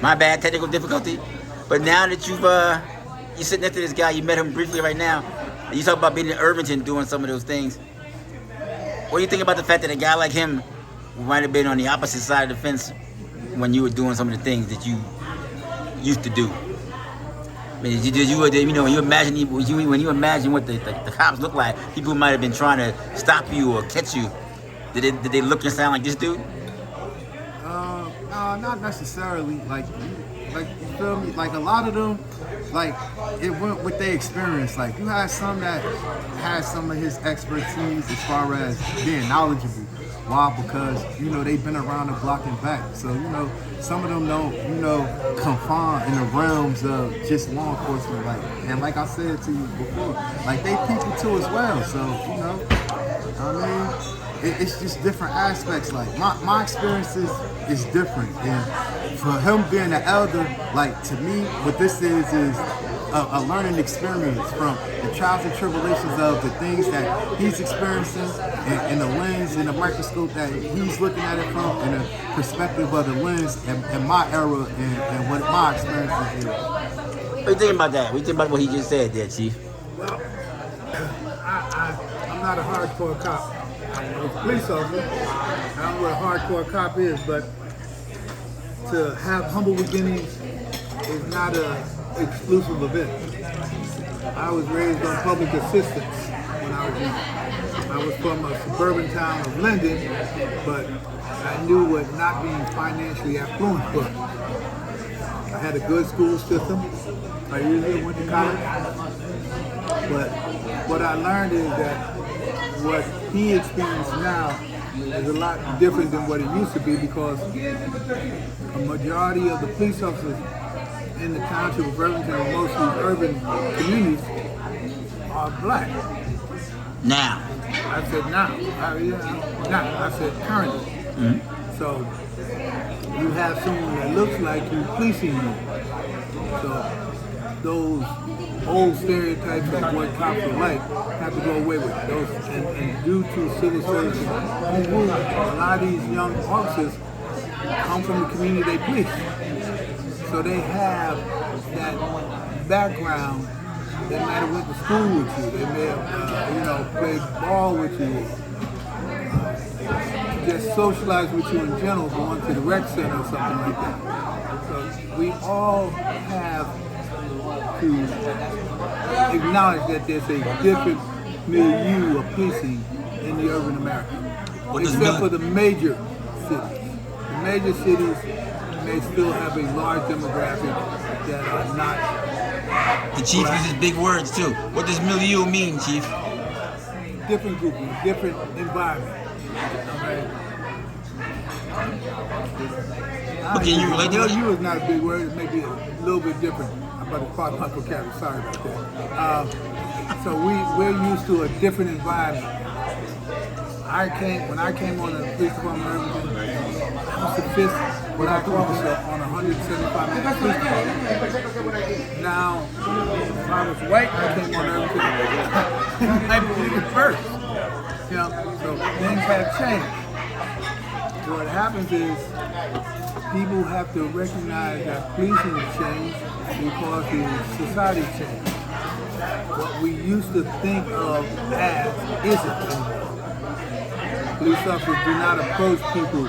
My bad, technical difficulty. But now that you're sitting next to this guy, you met him briefly right now, and you talk about being in Irvington doing some of those things. What do you think about the fact that a guy like him might have been on the opposite side of the fence when you were doing some of the things that you used to do? I mean, when you imagine what the cops look like, people who might have been trying to stop you or catch you, did they look and sound like this dude? No, not necessarily. Like you feel me? Like a lot of them, like it went with their experience. Like you had some that had some of his expertise as far as being knowledgeable. Why? Because they've been around the block and back. So some of them don't confine in the realms of just law enforcement. Like I said to you before, like they people too as well. So I mean. It's just different aspects. Like my experience is different, and for him being an elder, like to me, what this is a learning experience from the trials and tribulations of the things that he's experiencing, and the lens and the microscope that he's looking at it from, and the perspective of the lens and my era and what my experience is. What do you think about that? What do you think about what he just said there, Chief? Well, I'm not a hardcore cop. I'm a police officer. I don't know what a hardcore cop is, but to have humble beginnings is not an exclusive event. I was raised on public assistance when I was young. I was from a suburban town of Linden, but I knew what not being financially affluent was. I had a good school system. I usually went to college. But what I learned is that what he experienced now is a lot different than what it used to be, because a majority of the police officers in the township of Irvington and mostly urban communities are black. Now. I said now. I said currently. Mm-hmm. So you have someone that looks like you policing you. So those old stereotypes of what cops are like have to go away with those, and due to civil service home rule, a lot of these young officers come from the community they police, so they have that background. They might have went to school with you, they may have played ball with you, just socialized with you in general, going to the rec center or something like that. So we all have to acknowledge that there's a different milieu of policing in the urban America, except for the major cities. The major cities may still have a large demographic that are not. The chief uses big words too. What does milieu mean, Chief? Different grouping, different environment. Okay, you relate to it? Milieu is not a big word. It may be a little bit different. I'm about to part my vocabulary. Sorry about that. So we're used to a different environment. When I came on the police department in Irvington, I was the fifth black officer on 175 man police department. Now, if I was white, I came on Irvington, I believe it first. So things have changed. What happens is people have to recognize that policing has changed because the society changed. What we used to think of as isn't anymore. Police officers do not approach people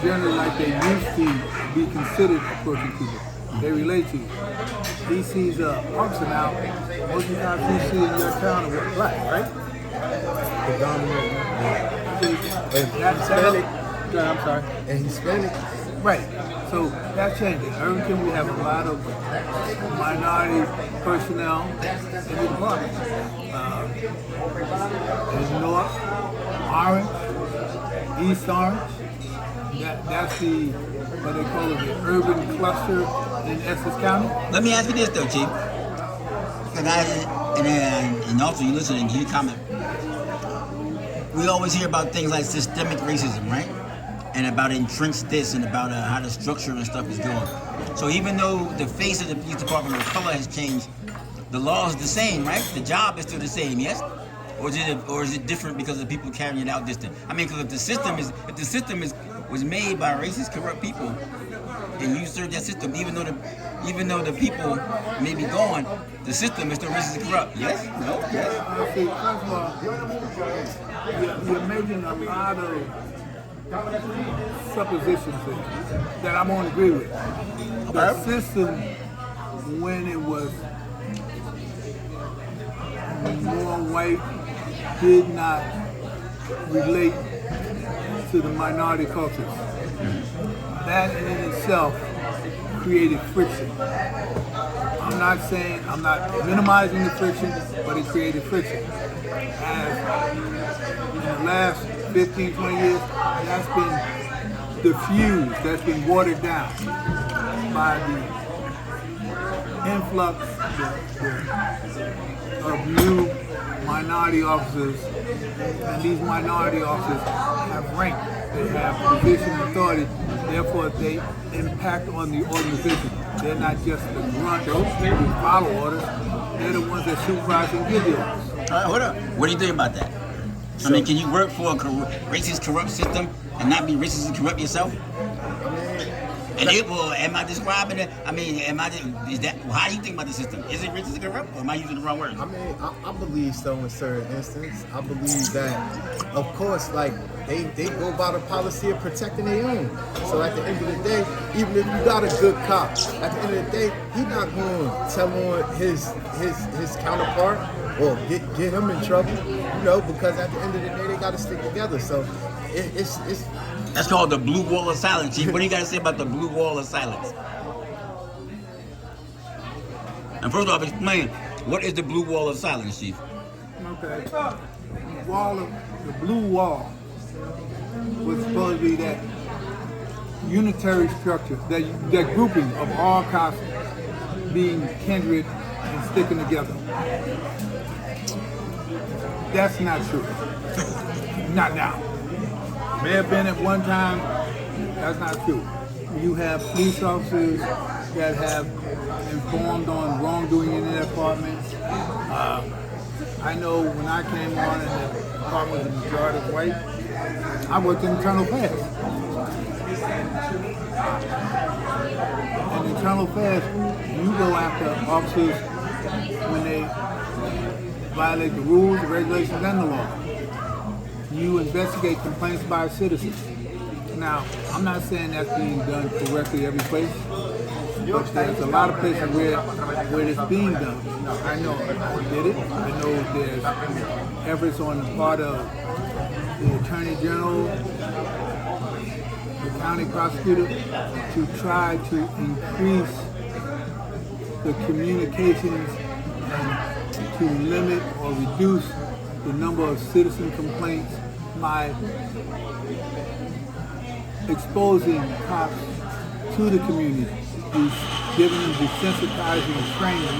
generally like they used to be considered approaching people. They relate to you. He sees an officer now, most of the times he sees in your town are black, right? And Hispanic. I'm sorry. And Hispanic. Right. So that's changing. In Irvington, we have a lot of minority personnel in the department. In North, Orange, East Orange. That's the, what they call it, the urban cluster in Essex County. Let me ask you this though, Chief. And also you listen and you comment. We always hear about things like systemic racism, right? And about entrenched this and about how the structure and stuff is going. So even though the face of the police department or color has changed, the law is the same, right? The job is still the same, yes? Or is it different because of the people carrying it out distant? I mean, because if the system was made by racist, corrupt people, and you serve that system, even though the people may be gone, the system is still racist and corrupt. Yes? No? Yes? See, first of all, you're making a lot of suppositions there that I won't agree with. The system, when it was more white, did not relate to the minority cultures. That in itself created friction. I'm not minimizing the friction, but it created friction. As in the last 15, 20 years, that's been diffused, that's been watered down by the influx of new minority officers, and these minority officers have rank, they have position and authority, therefore they impact on the organization. They're not just the grunt who follow orders, they're the ones that supervise and give the orders. Hold up. What do you think about that? I mean, can you work for a racist, corrupt system and not be racist and corrupt yourself? And am I describing it? I mean, is that, how do you think about the system? Is it racist and corrupt, or am I using the wrong word? I mean, I believe so in certain instances. I believe that, of course, like, they go by the policy of protecting their own. So at the end of the day, even if you got a good cop, at the end of the day, he's not going to tell on his counterpart or get him in trouble, because at the end of the day, they got to stick together. So it's That's called the blue wall of silence, Chief. What do you got to say about the blue wall of silence? And first off, explain, what is the blue wall of silence, Chief? Okay. The blue wall was supposed to be that unitary structure, that grouping of all cops being kindred and sticking together. That's not true. Not now. May have been at one time. That's not true. You have police officers that have informed on wrongdoing in their departments. I know when I came on and the department was the majority white, I worked in internal affairs. In internal affairs, you go after officers when they violate the rules, the regulations, and the law. You investigate complaints by citizens. Now, I'm not saying that's being done correctly every place, but there's a lot of places where it's being done. I know I did it. I know there's efforts on the part of the Attorney General, the county prosecutor, to try to increase the communications and to limit or reduce the number of citizen complaints by exposing cops to the community, giving them desensitizing training,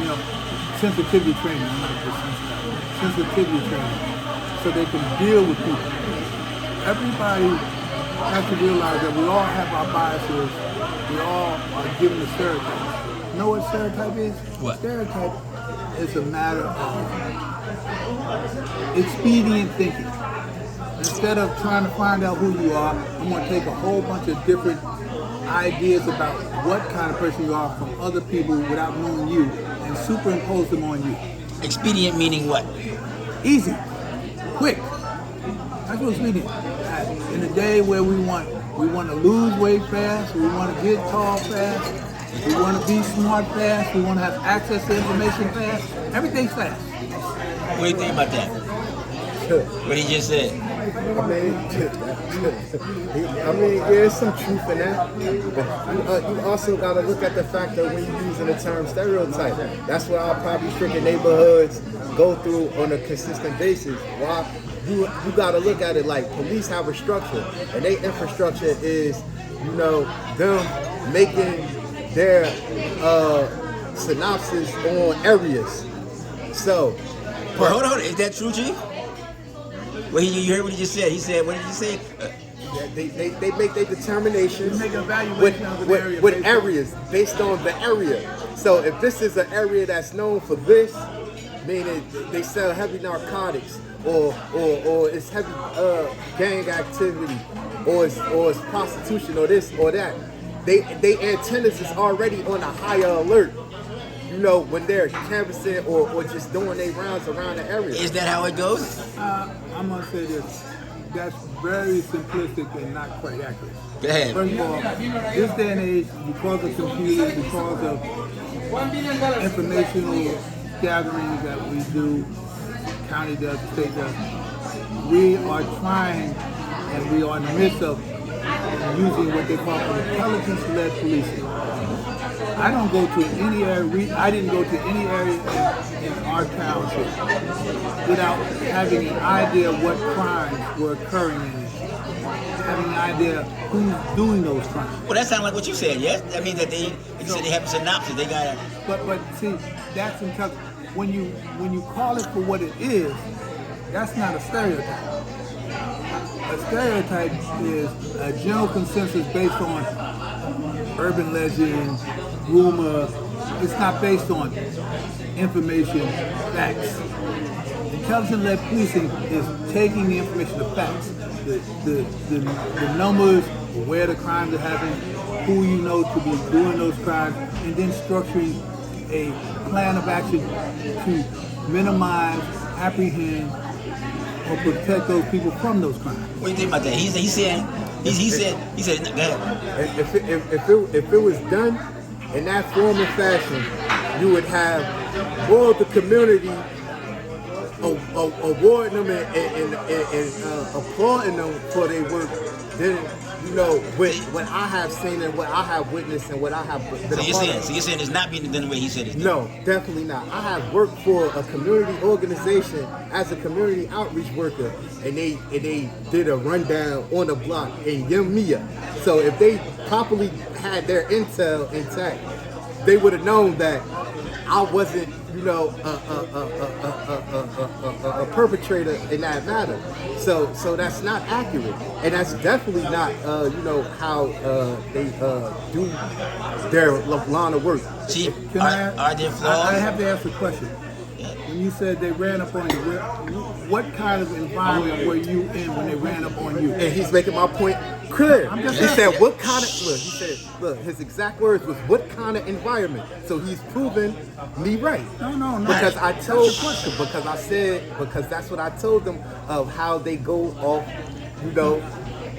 sensitivity training, not desensitizing, sensitivity training, so they can deal with people. Everybody has to realize that we all have our biases, we all are given a stereotype. You know what stereotype is? What? Stereotype is a matter of expedient thinking. Instead of trying to find out who you are, I'm going to take a whole bunch of different ideas about what kind of person you are from other people without knowing you and superimpose them on you. Expedient meaning what? Easy. Quick. That's what expedient. In a day where we want to lose weight fast, we want to get tall fast, we want to be smart fast, we want to have access to information fast, everything's fast. What do you think about that? What he just said? There's some truth in that, but you also got to look at the fact that when you're using the term stereotype, that's what our probably freaking neighborhoods go through on a consistent basis. Why? You got to look at it like police have a structure, and their infrastructure is, them making their synopsis on areas. So, Well, hold on, is that true, Chief? Well, you heard what he just said. He said, what did he say? They make their determinations They make an evaluation of an area with based on- areas based on the area. So if this is an area that's known for this, meaning they sell heavy narcotics or it's heavy gang activity or it's prostitution or this or that, they antennas is already on a higher alert. You know, when they're canvassing or just doing their rounds around the area. Is that how it goes? I'm gonna say this. That's very simplistic and not quite accurate. Go ahead. First of all, this day and age, because of computers, because of informational gatherings that we do, county does, the state does, we are trying and we are in the midst of using what they call intelligence-led policing. I don't go to any area, I didn't go to any area in our township without having an idea what crimes were occurring in it, having an idea who's doing those crimes. Well, that sounds like what you said, yes? That means that they said they have a synopsis, they got to... But see, that's intelligence. When you call it for what it is, that's not a stereotype. A stereotype is a general consensus based on urban legend, rumor. It's not based on information, facts. Intelligence-led policing is taking the information, the facts, the numbers, where the crimes are happening, who you know to be doing those crimes, and then structuring a plan of action to minimize, apprehend, or protect those people from those crimes. What do you think about that? He said, go ahead. If it was done in that form and fashion, you would have more of the community awarding them and applauding them for their work. Then, you know, what I have seen and what I have witnessed and what I have been So you're saying it's not being done the way he said it's done? No, definitely not. I have worked for a community organization as a community outreach worker, and they did a rundown on the block in Yamia. So if they properly had their intel intact, they would have known that I wasn't, you know, a perpetrator in that matter. So that's not accurate, and that's definitely not, you know, how they do their line of work. Chief, Can are there flaws? I have to ask a question. When you said they ran up on you, what kind of environment were you in when they ran up on you? And he's making my point clear. I'm just He asking. said, what kind of, look, he said, look, his exact words was, what kind of environment? So he's proven me right. No. Because I That's told, the question. because that's what I told them of how they go off, you know,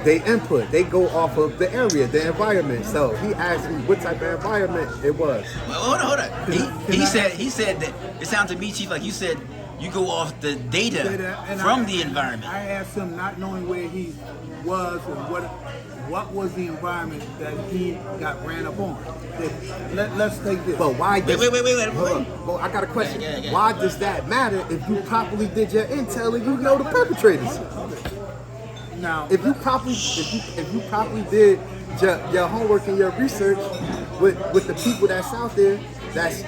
they input. They go off of the area, the environment. So he asked me what type of environment it was. Well, hold on. He said that, it sounds to me, Chief, like you said, you go off the data from the environment. I asked him, not knowing where he was and what was the environment that he got ran up on. Let's take this. But why? Wait. Hold on. Well, I got a question. Yeah. Why does that matter if you properly did your intel and you know the perpetrators? Now, If you properly did your homework and your research with the people that's out there that's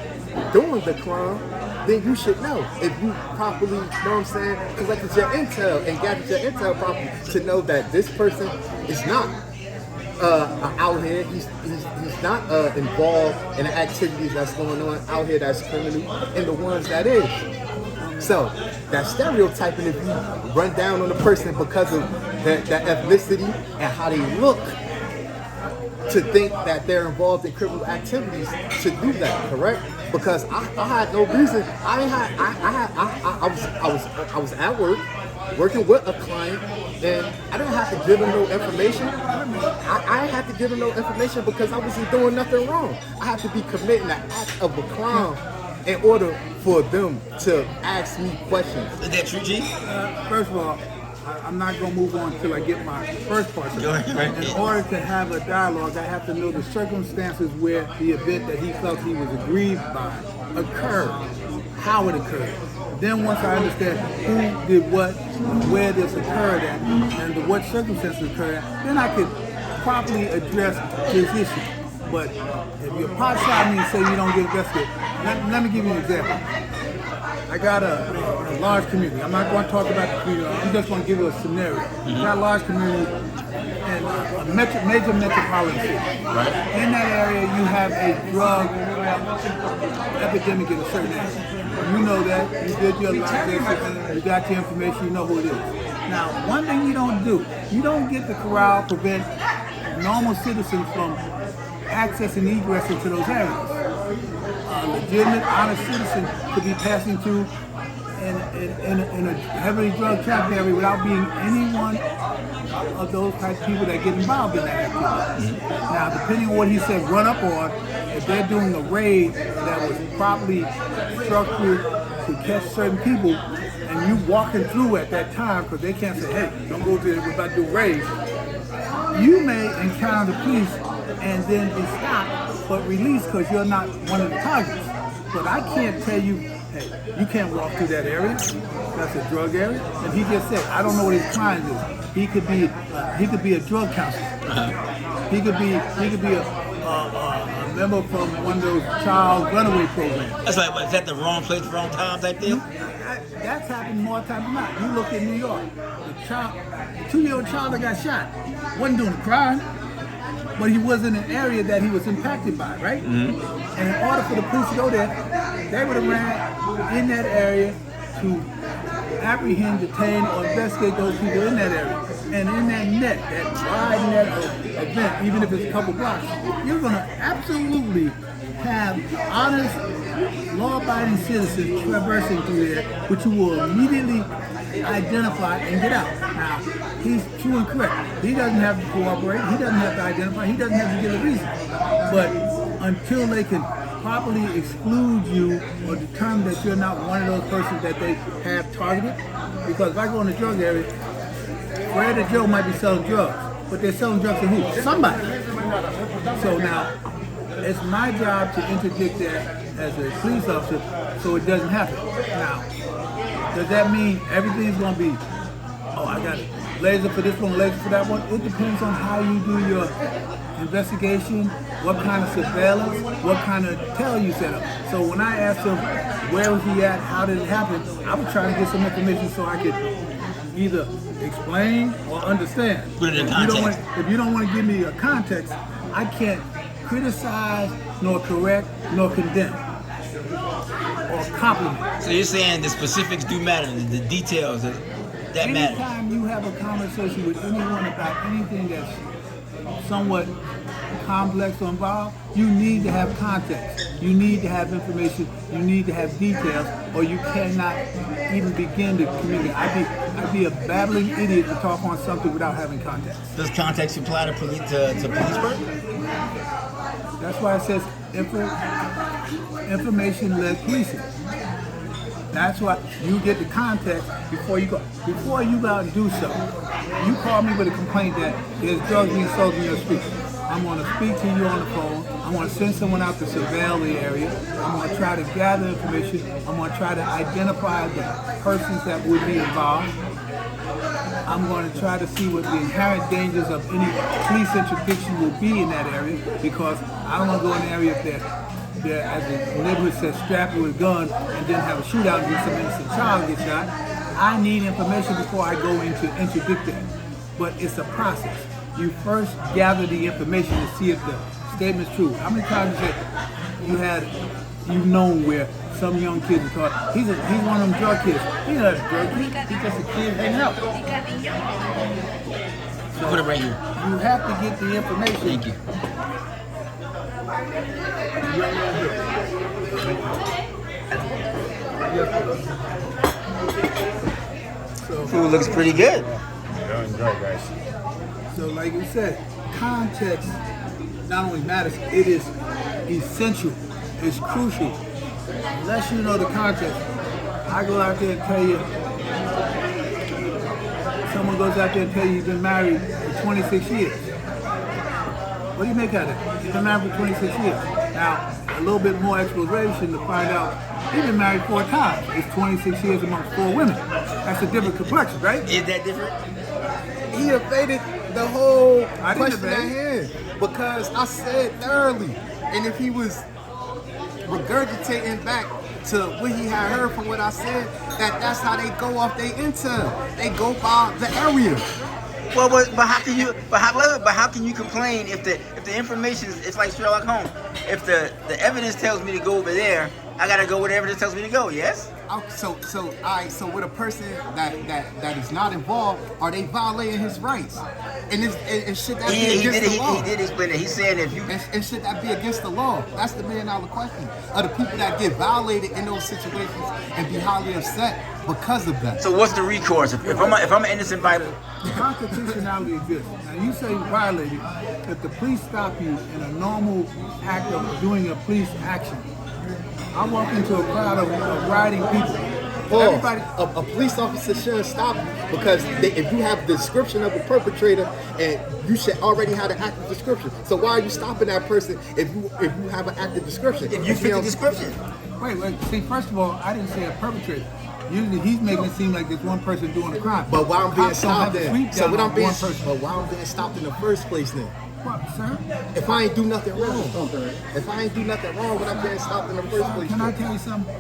doing the crime, then you should know. If you properly, you know what I'm saying, collected your intel and gathered your intel properly to know that this person is not out here, he's not involved in the activities that's going on out here that's criminal, and the ones that is. So that stereotyping, if you run down on a person because of that ethnicity and how they look, to think that they're involved in criminal activities, to do that, correct? Because I had no reason. I was at work, working with a client, and I didn't have to give them no information. I had to give them no information because I wasn't doing nothing wrong. I have to be committing an act of a crime in order for them to ask me questions. Is that true, Chief? first of all, I'm not going to move on until I get my first part. Right. In order to have a dialogue, I have to know the circumstances where the event that he felt he was aggrieved by occurred, how it occurred. Then once I understand who did what, where this occurred at, and what circumstances occurred at, then I could properly address his issue. But if you're pot shot me and say you don't get investigated, let me give you an example. I got a large community. I'm not going to talk about the community. I'm just going to give you a scenario. I got a large community in a major metropolitan city. Right. In that area, you have a drug epidemic in a certain area. You know that. You did your life, you got your information, you know who it is. Now, one thing you don't do, you don't get to corral, prevent normal citizens from access and egress into those areas. A legitimate, honest citizen could be passing through in a heavily drug traffic area without being any one of those types of people that get involved in that activity. Now, depending on what he said run up on, if they're doing a raid that was properly structured to catch certain people, and you walking through at that time, because they can't say, hey, don't go to it, we're about to do raids, you may encounter the police and then be stopped but released because you're not one of the targets. But I can't tell you, hey, you can't walk through that area. That's a drug area. And he just said, I don't know what his crime is. He could be a drug counselor. He could be a member from one of those child runaway programs. That's like, what, is that the wrong place, wrong time type deal? That's happened more times than not. You look in New York, the 2-year-old child that got shot wasn't doing a crime, but he was in an area that he was impacted by, right? Mm-hmm. And in order for the police to go there, they would have ran in that area to apprehend, detain, or investigate those people in that area. And in that net, that wide net of event, even if it's a couple blocks, you're going to absolutely have honest, law-abiding citizens traversing through there, which you will immediately identify and get out. Now, he's true and correct. He doesn't have to cooperate. He doesn't have to identify. He doesn't have to give a reason. But until they can properly exclude you or determine that you're not one of those persons that they have targeted, because if I go in the drug area, Fred or Joe might be selling drugs, but they're selling drugs to who? Somebody. So now, it's my job to interdict that as a police officer so it doesn't happen. Now, does that mean everything's going to be, oh, I got laser for this one, laser for that one? It depends on how you do your investigation, what kind of surveillance, what kind of tell you set up. So when I asked him where was he at, how did it happen, I was trying to get some information so I could either explain or understand. Put it in context. If you don't want to give me a context, I can't criticize, nor correct, nor condemn, or compliment. So you're saying the specifics do matter, the details that matter. Anytime you have a conversation with anyone about anything that's somewhat complex or involved, you need to have context. You need to have information. You need to have details, or you cannot even begin to communicate. I'd be a babbling idiot to talk on something without having context. Does context apply to police work? That's why it says information-led policing. That's why you get the context before you go. Before you go out and do something, you call me with a complaint that there's drugs being sold in your street. I'm going to speak to you on the phone. I'm going to send someone out to surveil the area. I'm going to try to gather information. I'm going to try to identify the persons that would be involved. I'm going to try to see what the inherent dangers of any police interdiction will be in that area, because I don't want to go in an area if they're, as the neighborhood says, strapped with a gun and then have a shootout and some innocent child get shot. I need information before I go into interdict that. But it's a process. You first gather the information to see if the statement's true. How many times you've known where some young kids are caught, he's one of them drug kids. He's not a drug kid, he's just a kid hanging out. So put it right here. You have to get the information. Thank you. So, Food looks pretty good. So like you said, context not only matters, it is essential, it's crucial. Unless you know the context, I go out there and tell you, someone goes out there and tell you you've been married for 26 years. What do you make out of it? You've been married for 26 years. Now, a little bit more exploration to find out he's been married 4 times. It's 26 years amongst 4 women. That's a different complexion, right? Is that different? He evaded the whole I didn't question at evade. hand because I said thoroughly, and if he was regurgitating back to what he had heard from what I said, that's how they go off their intel. They go by the area. Well, but how can you complain if the information is, it's like Sherlock Holmes. If the evidence tells me to go over there, I gotta go where the evidence tells me to go. Yes. all right. So with a person that is not involved, are they violating his rights? And should that be against the law? He did explain it. He said if you And should that be against the law? That's the $1,000,000 question. Are the people that get violated in those situations and be highly upset because of that? So what's the recourse? If I'm an innocent bystander, Constitutionality exists. Now you say violated, if the police stop you in a normal act of doing a police action. I walk into a crowd of riding people. Everybody, A police officer shouldn't stop you because if you have the description of a perpetrator, and you should already have an active description. So why are you stopping that person if you have an active description? if you fit the description, wait. See, first of all, I didn't say a perpetrator. Usually, he's making it seem like there's one person doing the crime. But why I'm being Cops don't stopped have to then? sweep So down what I'm on being one person. but why I'm being stopped in the first place then? What, sir? If I ain't do nothing wrong, when I'm being stopped in the first place. Can I tell you something?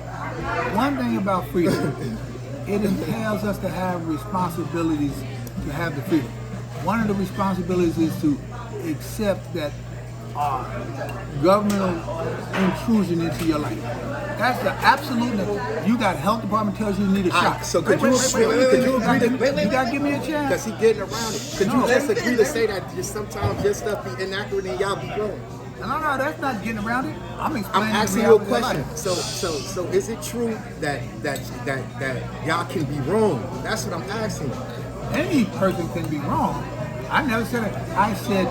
One thing about freedom, it entails us to have responsibilities to have the freedom. One of the responsibilities is to accept that governmental intrusion into your life. That's the absolute. You got health department tells you need a shot. So could you agree to You gotta give me a chance. because he getting around it? Could you just agree to say that just sometimes your stuff be inaccurate and y'all be wrong? No, that's not getting around it. I'm I'm explaining. asking the you a reality of question. life. So is it true that y'all can be wrong? That's what I'm asking. Any person can be wrong. I never said it. I said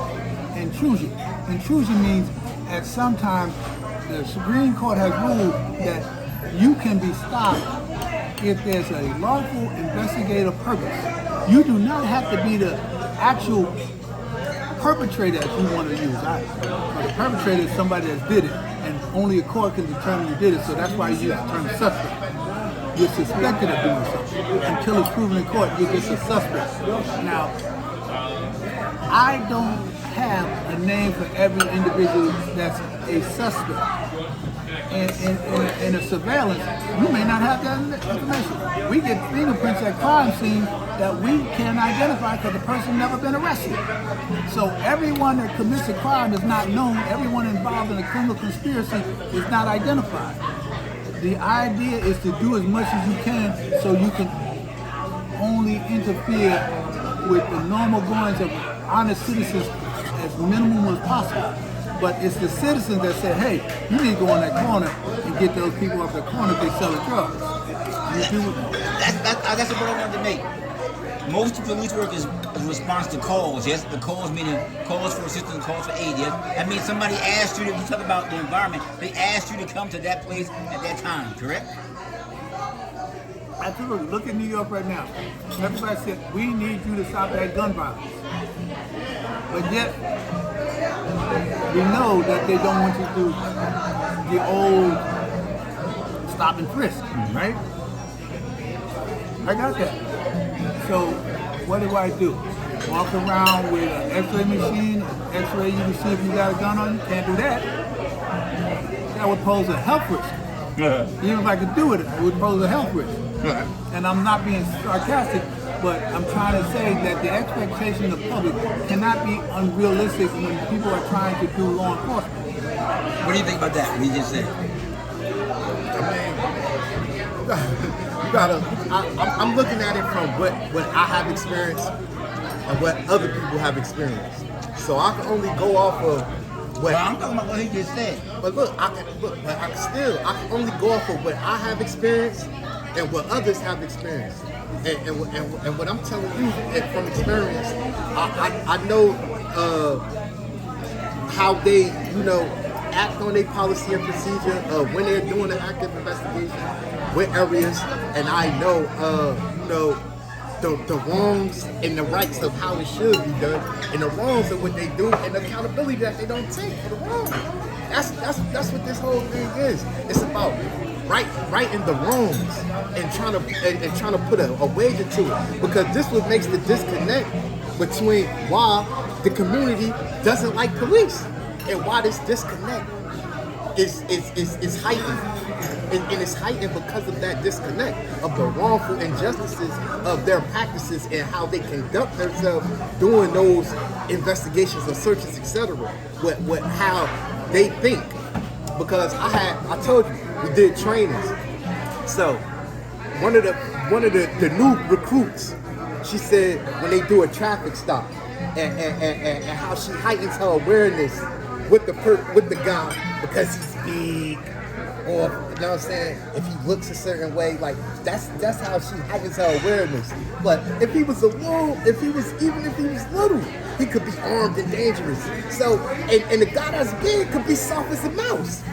intrusion. Intrusion means at some time the Supreme Court has ruled that you can be stopped if there's a lawful investigative purpose. You do not have to be the actual perpetrator that you want to use. The perpetrator is somebody that did it, and only a court can determine who did it, so that's why you use the term suspect. You're suspected of doing something. Until it's proven in court, you're just a suspect. Now, I don't have a name for every individual that's a suspect. In a surveillance, you may not have that information. We get fingerprints at crime scene that we can identify because the person never been arrested. So everyone that commits a crime is not known. Everyone involved in a criminal conspiracy is not identified. The idea is to do as much as you can so you can only interfere with the normal goings of honest citizens as minimum as possible. But it's the citizens that say, hey, you need to go in that corner and get those people off the corner if they sell the drugs. that's the point I wanted to make. Most police work is response to calls, yes? The calls meaning calls for assistance, calls for aid, yes? That means somebody asked you to, we talk about the environment, they asked you to come to that place at that time, correct? Absolutely. Look at New York right now. Everybody said, we need you to stop that gun violence. But yet, we know that they don't want you to do the old stop and frisk, right? I got that. So what do? Walk around with an x-ray machine, x-ray you to see if you got a gun on you? Can't do that. That would pose a health risk. Even if I could do it, it would pose a health risk. And I'm not being sarcastic, but I'm trying to say that the expectation of the public cannot be unrealistic when people are trying to do law enforcement. What do you think about that, what you just said? You gotta. I'm looking at it from what I have experienced and what other people have experienced. So I can only go off of what. Well, I'm talking about what he just said. But I can only go off of what I have experienced and what others have experienced. And what I'm telling you from experience, I know how they, act on their policy and procedure when they're doing an active investigation with areas, and I know, the wrongs and the rights of how it should be done, and the wrongs of what they do, and the accountability that they don't take for the wrong. That's what this whole thing is. It's about righting the wrongs and trying to put a wager to it, because this what makes the disconnect between why the community doesn't like police and why this disconnect is heightened. And it's heightened because of that disconnect of the wrongful injustices of their practices and how they conduct themselves doing those investigations or searches, etc. How they think. Because I told you, we did trainings. So one of the new recruits, she said when they do a traffic stop and how she heightens her awareness with the guy because he's big, or you know what I'm saying, if he looks a certain way, like that's how she heightens her awareness. But if he was little, he could be armed and dangerous. So and the guy that's big could be soft as a mouse.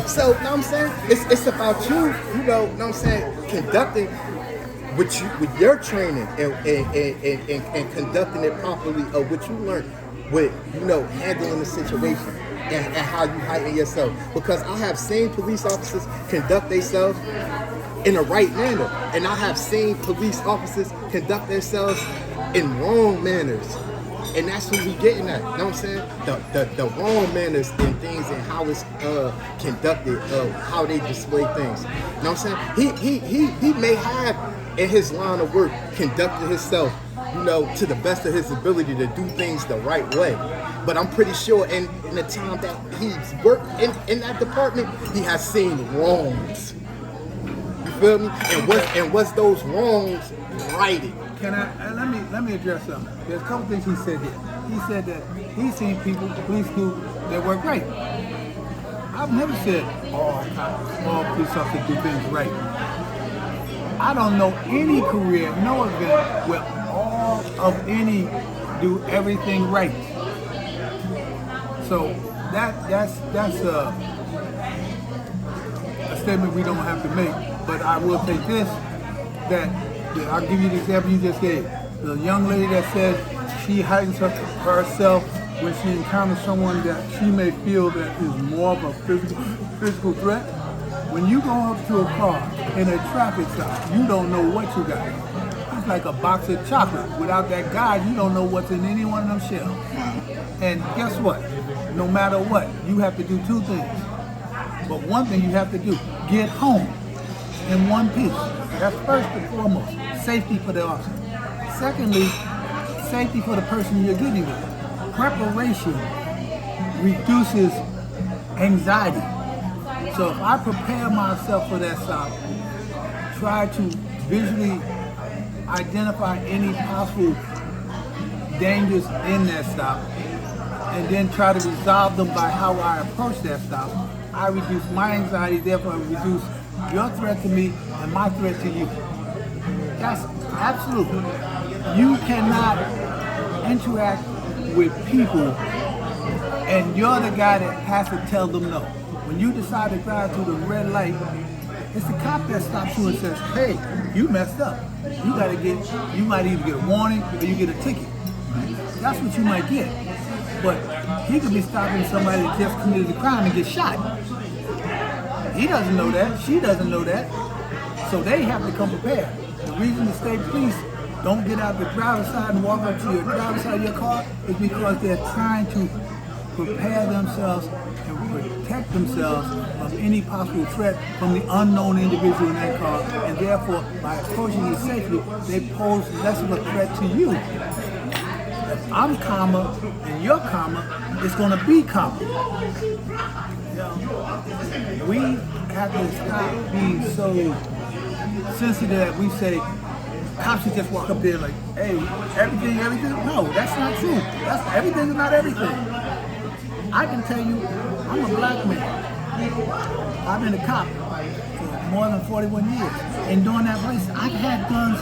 So, you know what I'm saying? It's about you, you know what I'm saying, conducting with your training and conducting it properly of what you learned with, you know, handling the situation and how you heighten yourself. Because I have seen police officers conduct themselves in the right manner, and I have seen police officers conduct themselves in wrong manners. And that's what we getting at, you know what I'm saying? The wrong manners and things and how it's conducted, how they display things. You know what I'm saying? He may have in his line of work conducted himself, you know, to the best of his ability to do things the right way. But I'm pretty sure in the time that he's worked in that department, he has seen wrongs. You feel me? And what's those wrongs righted? Can I let me address something? There's a couple things he said here. He said that he's seen police do their work right. I've never said all police officers do things right. I don't know any career, no event where all of any do everything right. So that's a statement we don't have to make. But I will take this, that I'll give you the example you just gave. The young lady that said she heightens herself when she encounters someone that she may feel that is more of a physical threat. When you go up to a car in a traffic stop, you don't know what you got. It's like a box of chocolate. Without that guide, you don't know what's in any one of them shells. And guess what? No matter what, you have to do two things. But one thing you have to do, get home in one piece. That's first and foremost, safety for the officer. Secondly, safety for the person you're getting with. Preparation reduces anxiety. So if I prepare myself for that stop, try to visually identify any possible dangers in that stop, and then try to resolve them by how I approach that stop, I reduce my anxiety, therefore I reduce your threat to me and my threat to you. That's absolutely. You cannot interact with people and you're the guy that has to tell them no. When you decide to drive through the red light, it's the cop that stops you and says, hey, you messed up. You might either get a warning or you get a ticket. That's what you might get. But he could be stopping somebody that just committed a crime and get shot. He doesn't know that. She doesn't know that. So they have to come prepared. The reason the state police don't get out the driver's side and walk up to your driver's side of your car is because they're trying to prepare themselves and protect themselves from any possible threat from the unknown individual in that car. And therefore, by approaching it safely, they pose less of a threat to you. If I'm calmer and you're calmer, it's going to be calmer. We have to stop being so sensitive that we say cops should just walk up there like, hey, everything. No, that's not true. Everything is not everything. I can tell you, I'm a black man. I've been a cop for more than 41 years. And during that place, I've had guns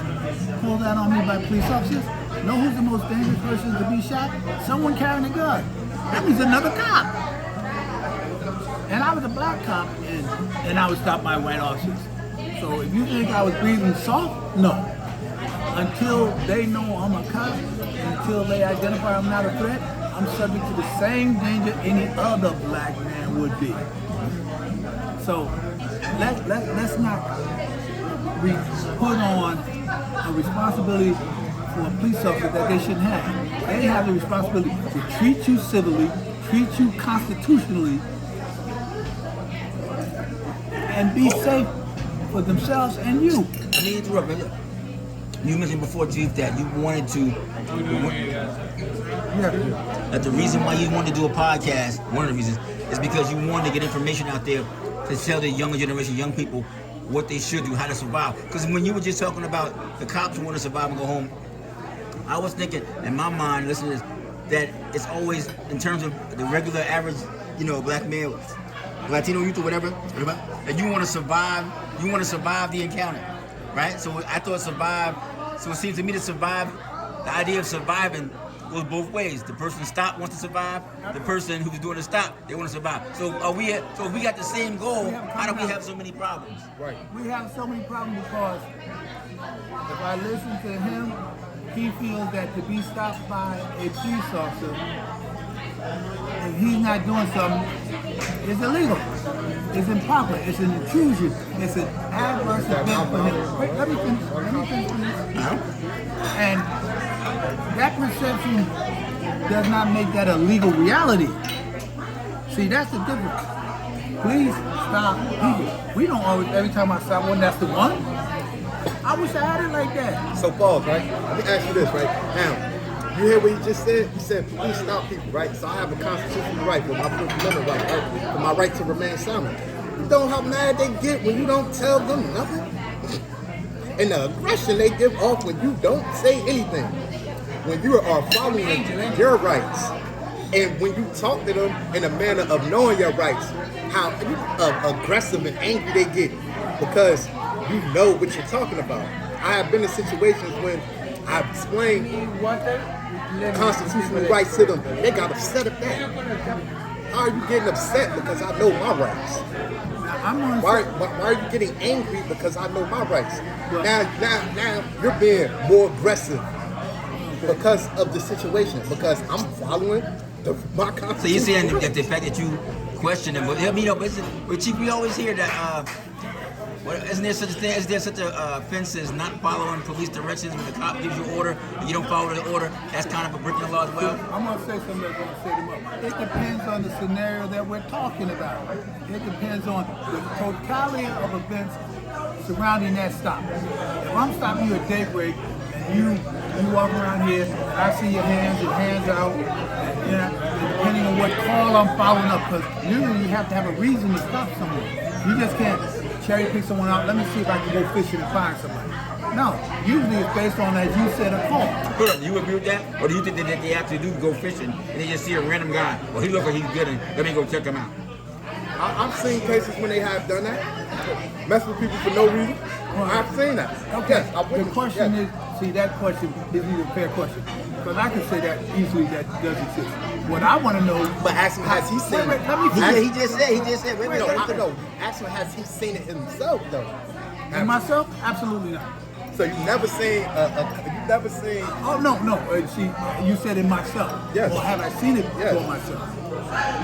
pulled out on me by police officers. Know who's the most dangerous person to be shot? Someone carrying a gun. That means another cop. And I was a black cop, and I was stopped by white officers. So if you think I was breathing soft, no. Until they know I'm a cop, until they identify I'm not a threat, I'm subject to the same danger any other black man would be. So let's not put on a responsibility for a police officer that they shouldn't have. They have the responsibility to treat you civilly, treat you constitutionally, and be safe for themselves and you. I need to interrupt, man. You mentioned before, Chief, that you wanted to. That the reason why you wanted to do a podcast, one of the reasons, is because you wanted to get information out there to tell the younger generation, young people, what they should do, how to survive. Because when you were just talking about the cops who want to survive and go home, I was thinking in my mind, listen to this, that it's always in terms of the regular average, black male, Latino youth or whatever, that you want to survive the encounter, right? So I thought so it seems to me to survive, the idea of surviving goes both ways. The person who stopped wants to survive. The person who's doing the stop, they want to survive. So if we got the same goal, how do we have so many problems? Right. We have so many problems because if I listen to him, he feels that to be stopped by a police officer, if he's not doing something, it's illegal. It's improper. It's an intrusion. It's an adverse event for him. Wait, let me finish, please. And that perception does not make that a legal reality. See, that's the difference. Please stop people. We don't always, every time I stop one, that's the one. I wish I had it like that. So pause, right? Let me ask you this, right? Now, you hear what he just said? He said, please stop people, right? So I have a constitutional right for my First Amendment right? For my right to remain silent. You know how mad they get when you don't tell them nothing? And the aggression they give off when you don't say anything. When you are following your rights. And when you talk to them in a manner of knowing your rights, how aggressive and angry they get because you know what you're talking about. I have been in situations when I've explained constitutional rights to them. They got upset at that. How are you getting upset because I know my rights? Why are you getting angry because I know my rights? Now you're being more aggressive because of the situation, because I'm following my constitution. So you're saying that the fact that you question them, but Chief, we always hear that. Isn't there such a thing? Is there such a offense as not following police directions when the cop gives you an order and you don't follow the order? That's kind of a breaking the law as well. I'm going to say something that's going to set him up. It depends on the scenario that we're talking about. It depends on the totality of events surrounding that stop. If I'm stopping you at daybreak and you walk around here and I see your hands out, and depending on what call I'm following up, because usually you have to have a reason to stop someone. You just can't cherry pick someone out. Let me see if I can go fishing and find somebody. No, usually it's based on, as you said, a call. Hold on, do you agree with that? Or do you think that they actually do go fishing and they just see a random guy? Well, he look like he's good and let me go check him out. I've seen cases when they have done that. Mess with people for no reason. I've seen that. Okay, the question is, see, that question isn't a fair question. Because I can say that easily that does exist. What I want to know... But ask him, has he seen it? He just said. Wait a minute. I don't know. Ask him, has he seen it himself, though? And myself? Absolutely not. So you never seen Oh, no. See, you said in myself. Yes. Or have I seen it for myself?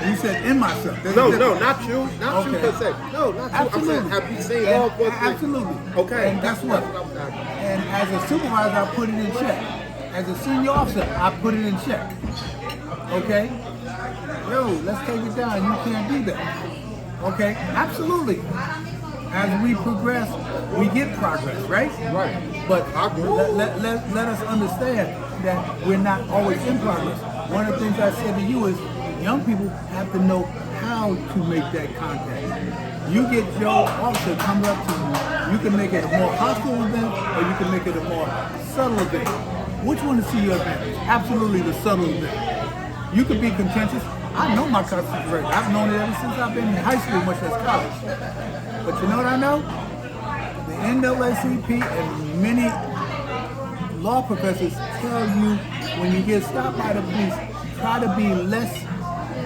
You said in myself. No, not you. Not you per se. No, not you. Absolutely. I'm saying, have you seen law enforcement? Absolutely. Okay. And guess what? And as a supervisor, I put it in check. As a senior officer, I put it in check. Okay? Yo, let's take it down. You can't do that. Okay? Absolutely. As we progress, we get progress, right? Right. But let us understand that we're not always in progress. One of the things I said to you is young people have to know how to make that contact. You get your officer coming up to you, you can make it a more hostile event or you can make it a more subtle event. Which one is to your advantage? Absolutely the subtle event. You can be contentious. I know my constitutional right. I've known it ever since I've been in high school, much less college. But you know what I know? The NAACP and many law professors tell you when you get stopped by the police, try to be less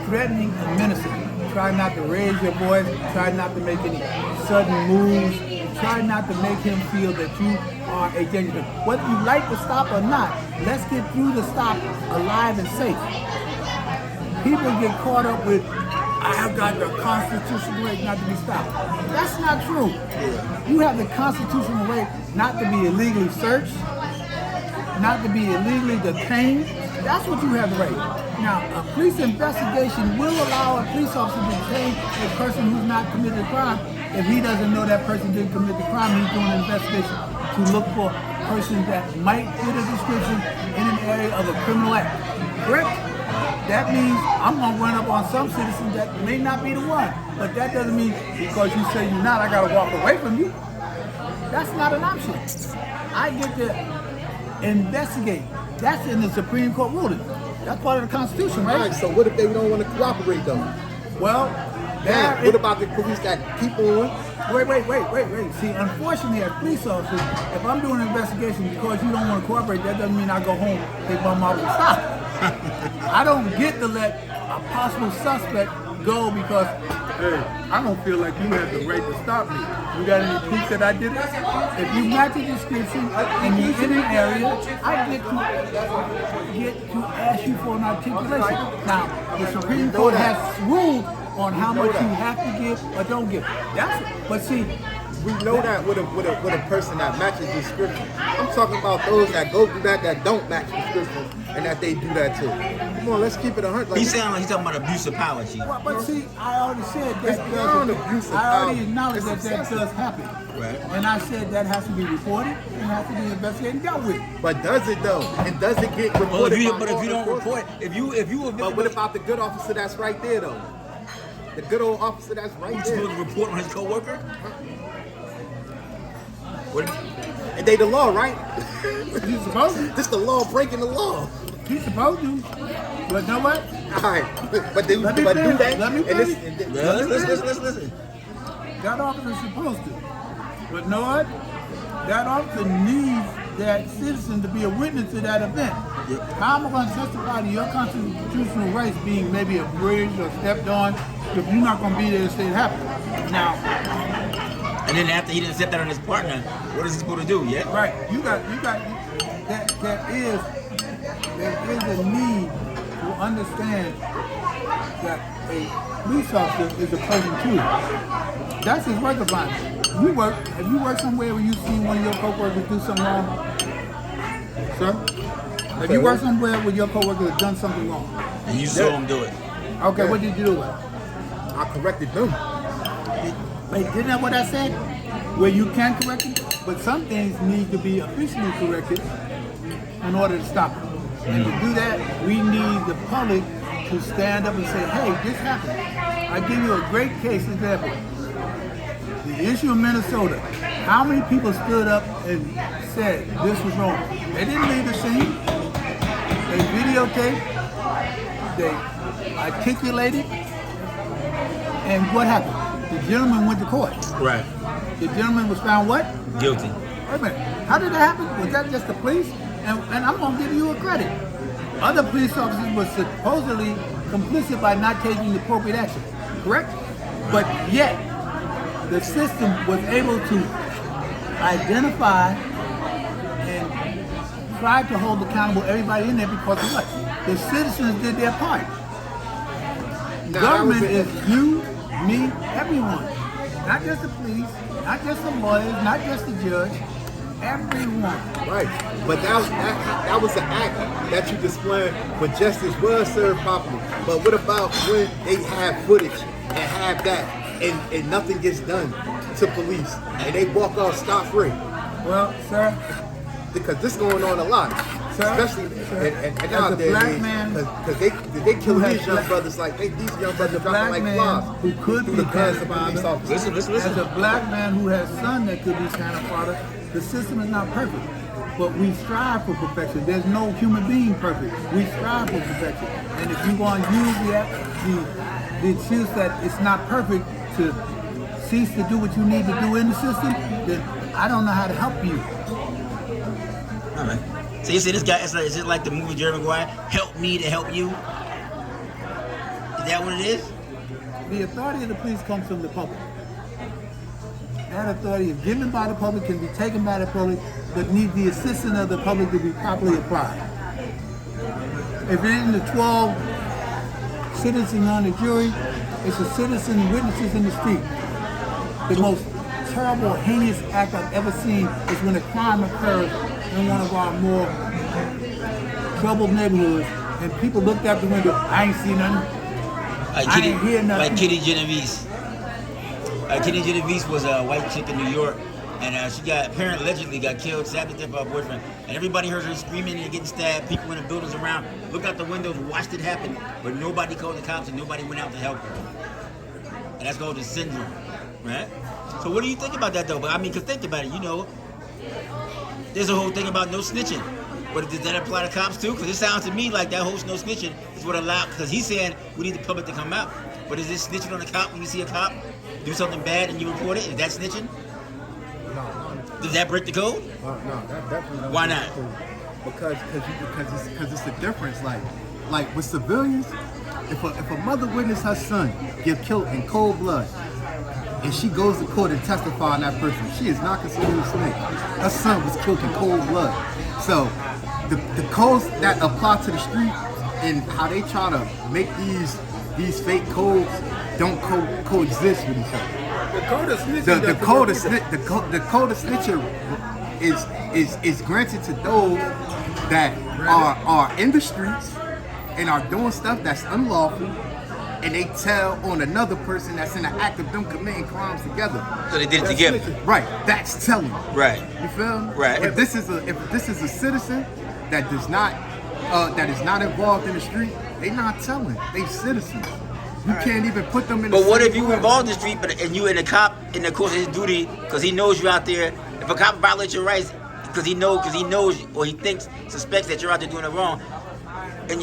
threatening and menacing. Try not to raise your voice. Try not to make any sudden moves. Try not to make him feel that you are a danger. Whether you like the stop or not, let's get through the stop alive and safe. People get caught up with, I have got the constitutional right not to be stopped. That's not true. You have the constitutional right not to be illegally searched, not to be illegally detained. That's what you have the right. Now, a police investigation will allow a police officer to detain a person who's not committed a crime. If he doesn't know that person didn't commit the crime, he's doing an investigation to look for persons that might fit a description in an area of a criminal act. Correct? that means I'm gonna run up on some citizen that may not be the one. But that doesn't mean because you say you're not, I gotta walk away from you. That's not an option. I get to investigate. That's in the Supreme Court ruling. That's part of the Constitution, right? Right. So what if they don't want to cooperate though? Well, Yeah. What about the police that keep on? Wait. See, unfortunately, as police officers, if I'm doing an investigation because you don't want to cooperate, that doesn't mean I go home, take my mouth and stop. I don't get to let a possible suspect go because, hey, I don't feel like you have the right to stop me. You got any proof that I did it? If you match the description and you're in an area, I get to ask you for an articulation. Now, the Supreme Court has ruled on how much you have to give or don't give. But see, we know that with a person that matches the description. I'm talking about those that go through that don't match the description and that they do that too. Come on, let's keep it 100. Like, He's talking about abuse of power, Chief. well, but see, I already said It's that beyond abuse of I already power. acknowledged It's that excessive. does happen. Right. And I said that has to be reported and has to be investigated and dealt with. But does it though? And does it get reported? Well, if you by don't law report, enforcement? if you were But what about the good officer that's right there though? The good old officer that's right you there. supposed to report on his coworker? What? And they the law, right? He's supposed to. This the law breaking the law. He's supposed to. But you know what? All right, but do Let me do finish. that. Let me and this, finish. and Yeah, listen. That officer's supposed to. But you know what? That officer needs that citizen to be a witness to that event. Yep. How am I going to testify to your constitutional rights being maybe abridged or stepped on if you're not going to be there to say it happened? Now, And then after he didn't set that on his partner, what is he supposed to do? Yeah. right, there is a need to understand that a police officer is a person too. That's his work environment. Have you worked somewhere where you've seen one of your coworkers do something wrong? Sir? Have you worked somewhere where your coworker has done something wrong? And you saw him do it. Okay, what did you do with it? I corrected them. Wait, didn't that what I said? Where you can correct it? But some things need to be officially corrected in order to stop it. And to do that, we need the public to stand up and say, hey, this happened. I give you a great case example. The issue of Minnesota. How many people stood up and said this was wrong? They didn't leave the scene. They videotaped. They articulated. And what happened? The gentleman went to court. Right. The gentleman was found what? Guilty. Wait a minute. How did that happen? Was that just the police? And I'm going to give you a credit. Other police officers were supposedly complicit by not taking the appropriate action. Correct? But yet, the system was able to identify and try to hold accountable everybody in there because of what? The citizens did their part. Government is you, me, everyone. Not just the police, not just the lawyers, not just the judge, everyone. Right, but that was an act that you displayed, but justice was served properly. But what about when they have footage and have that, and nothing gets done to police, and they walk off scot-free? Well, sir, Because this going on a lot, Sir, especially sir, and as now a black man because they kill who has these young black- brothers like these young brothers dropping black like man flies who could through be the guns of cancer police father. officers. Listen. as a black man who has son that could be kind of father, the system is not perfect. But we strive for perfection. There's no human being perfect. We strive for perfection. And if you want to use the excuse that it's not perfect to cease to do what you need to do in the system, then I don't know how to help you. All right. So you see this guy, is it like the movie Jerry Maguire? Help me to help you? Is that what it is? The authority of the police comes from the public. That authority is given by the public, can be taken by the public, but needs the assistance of the public to be properly applied. If it isn't the 12 citizens on the jury, it's the citizen witnesses in the street. The most terrible, heinous act I've ever seen is when a crime occurs in one of our more troubled neighborhoods, and people looked out the window, I ain't see nothing. I ain't hear nothing. Like Kitty Genovese. Kitty Genovese was a white chick in New York and she got apparently allegedly got killed, stabbed to death by her boyfriend, and everybody heard her screaming and getting stabbed. People in the buildings around looked out the windows, watched it happen, but nobody called the cops and nobody went out to help her. And that's called the syndrome, right? So what do you think about that though? But I mean, cause think about it, you know, there's a whole thing about no snitching. But does that apply to cops too? Because it sounds to me like that whole no snitching is what allowed. Because he's saying we need the public to come out. But is this snitching on a cop when you see a cop do something bad and you report it? Is that snitching? No. Does that break the code? No, that definitely don't. Why not? Because it's a difference. Like with civilians, if a mother witness her son get killed in cold blood, and she goes to court and testify on that person, she is not considered a snitch. Her son was killed in cold blood. So the codes that apply to the street and how they try to make these fake codes don't coexist with each other. The code of snitching. The code of snitching is granted to those that are in the streets and are doing stuff that's unlawful, and they tell on another person that's in the act of them committing crimes together. So they did it together. Right, that's telling. Right. You feel me? Right. If this is a citizen that is not involved in the street, they not telling. They citizens. You can't even put them in. But what if you involved in the street, and you and the cop in the course of his duty, because he knows you're out there. If a cop violates your rights, because he knows, or he suspects that you're out there doing it wrong, and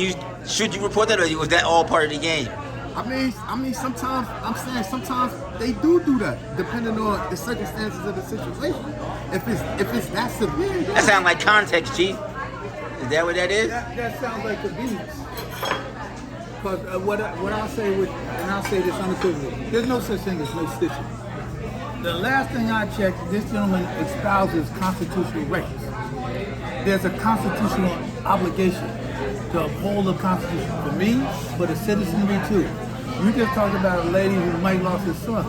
should you report that, or was that all part of the game? I mean, sometimes they do that, depending on the circumstances of the situation. If it's that severe, That sounds like context, Chief. Is that what that is? That sounds like convenience. Because what I'll say and I'll say this unequivocally, there's no such thing as no stitching. The last thing I checked, this gentleman espouses constitutional rights. There's a constitutional obligation to uphold the Constitution for me, for the citizenry too. You just talked about a lady who might lost her son.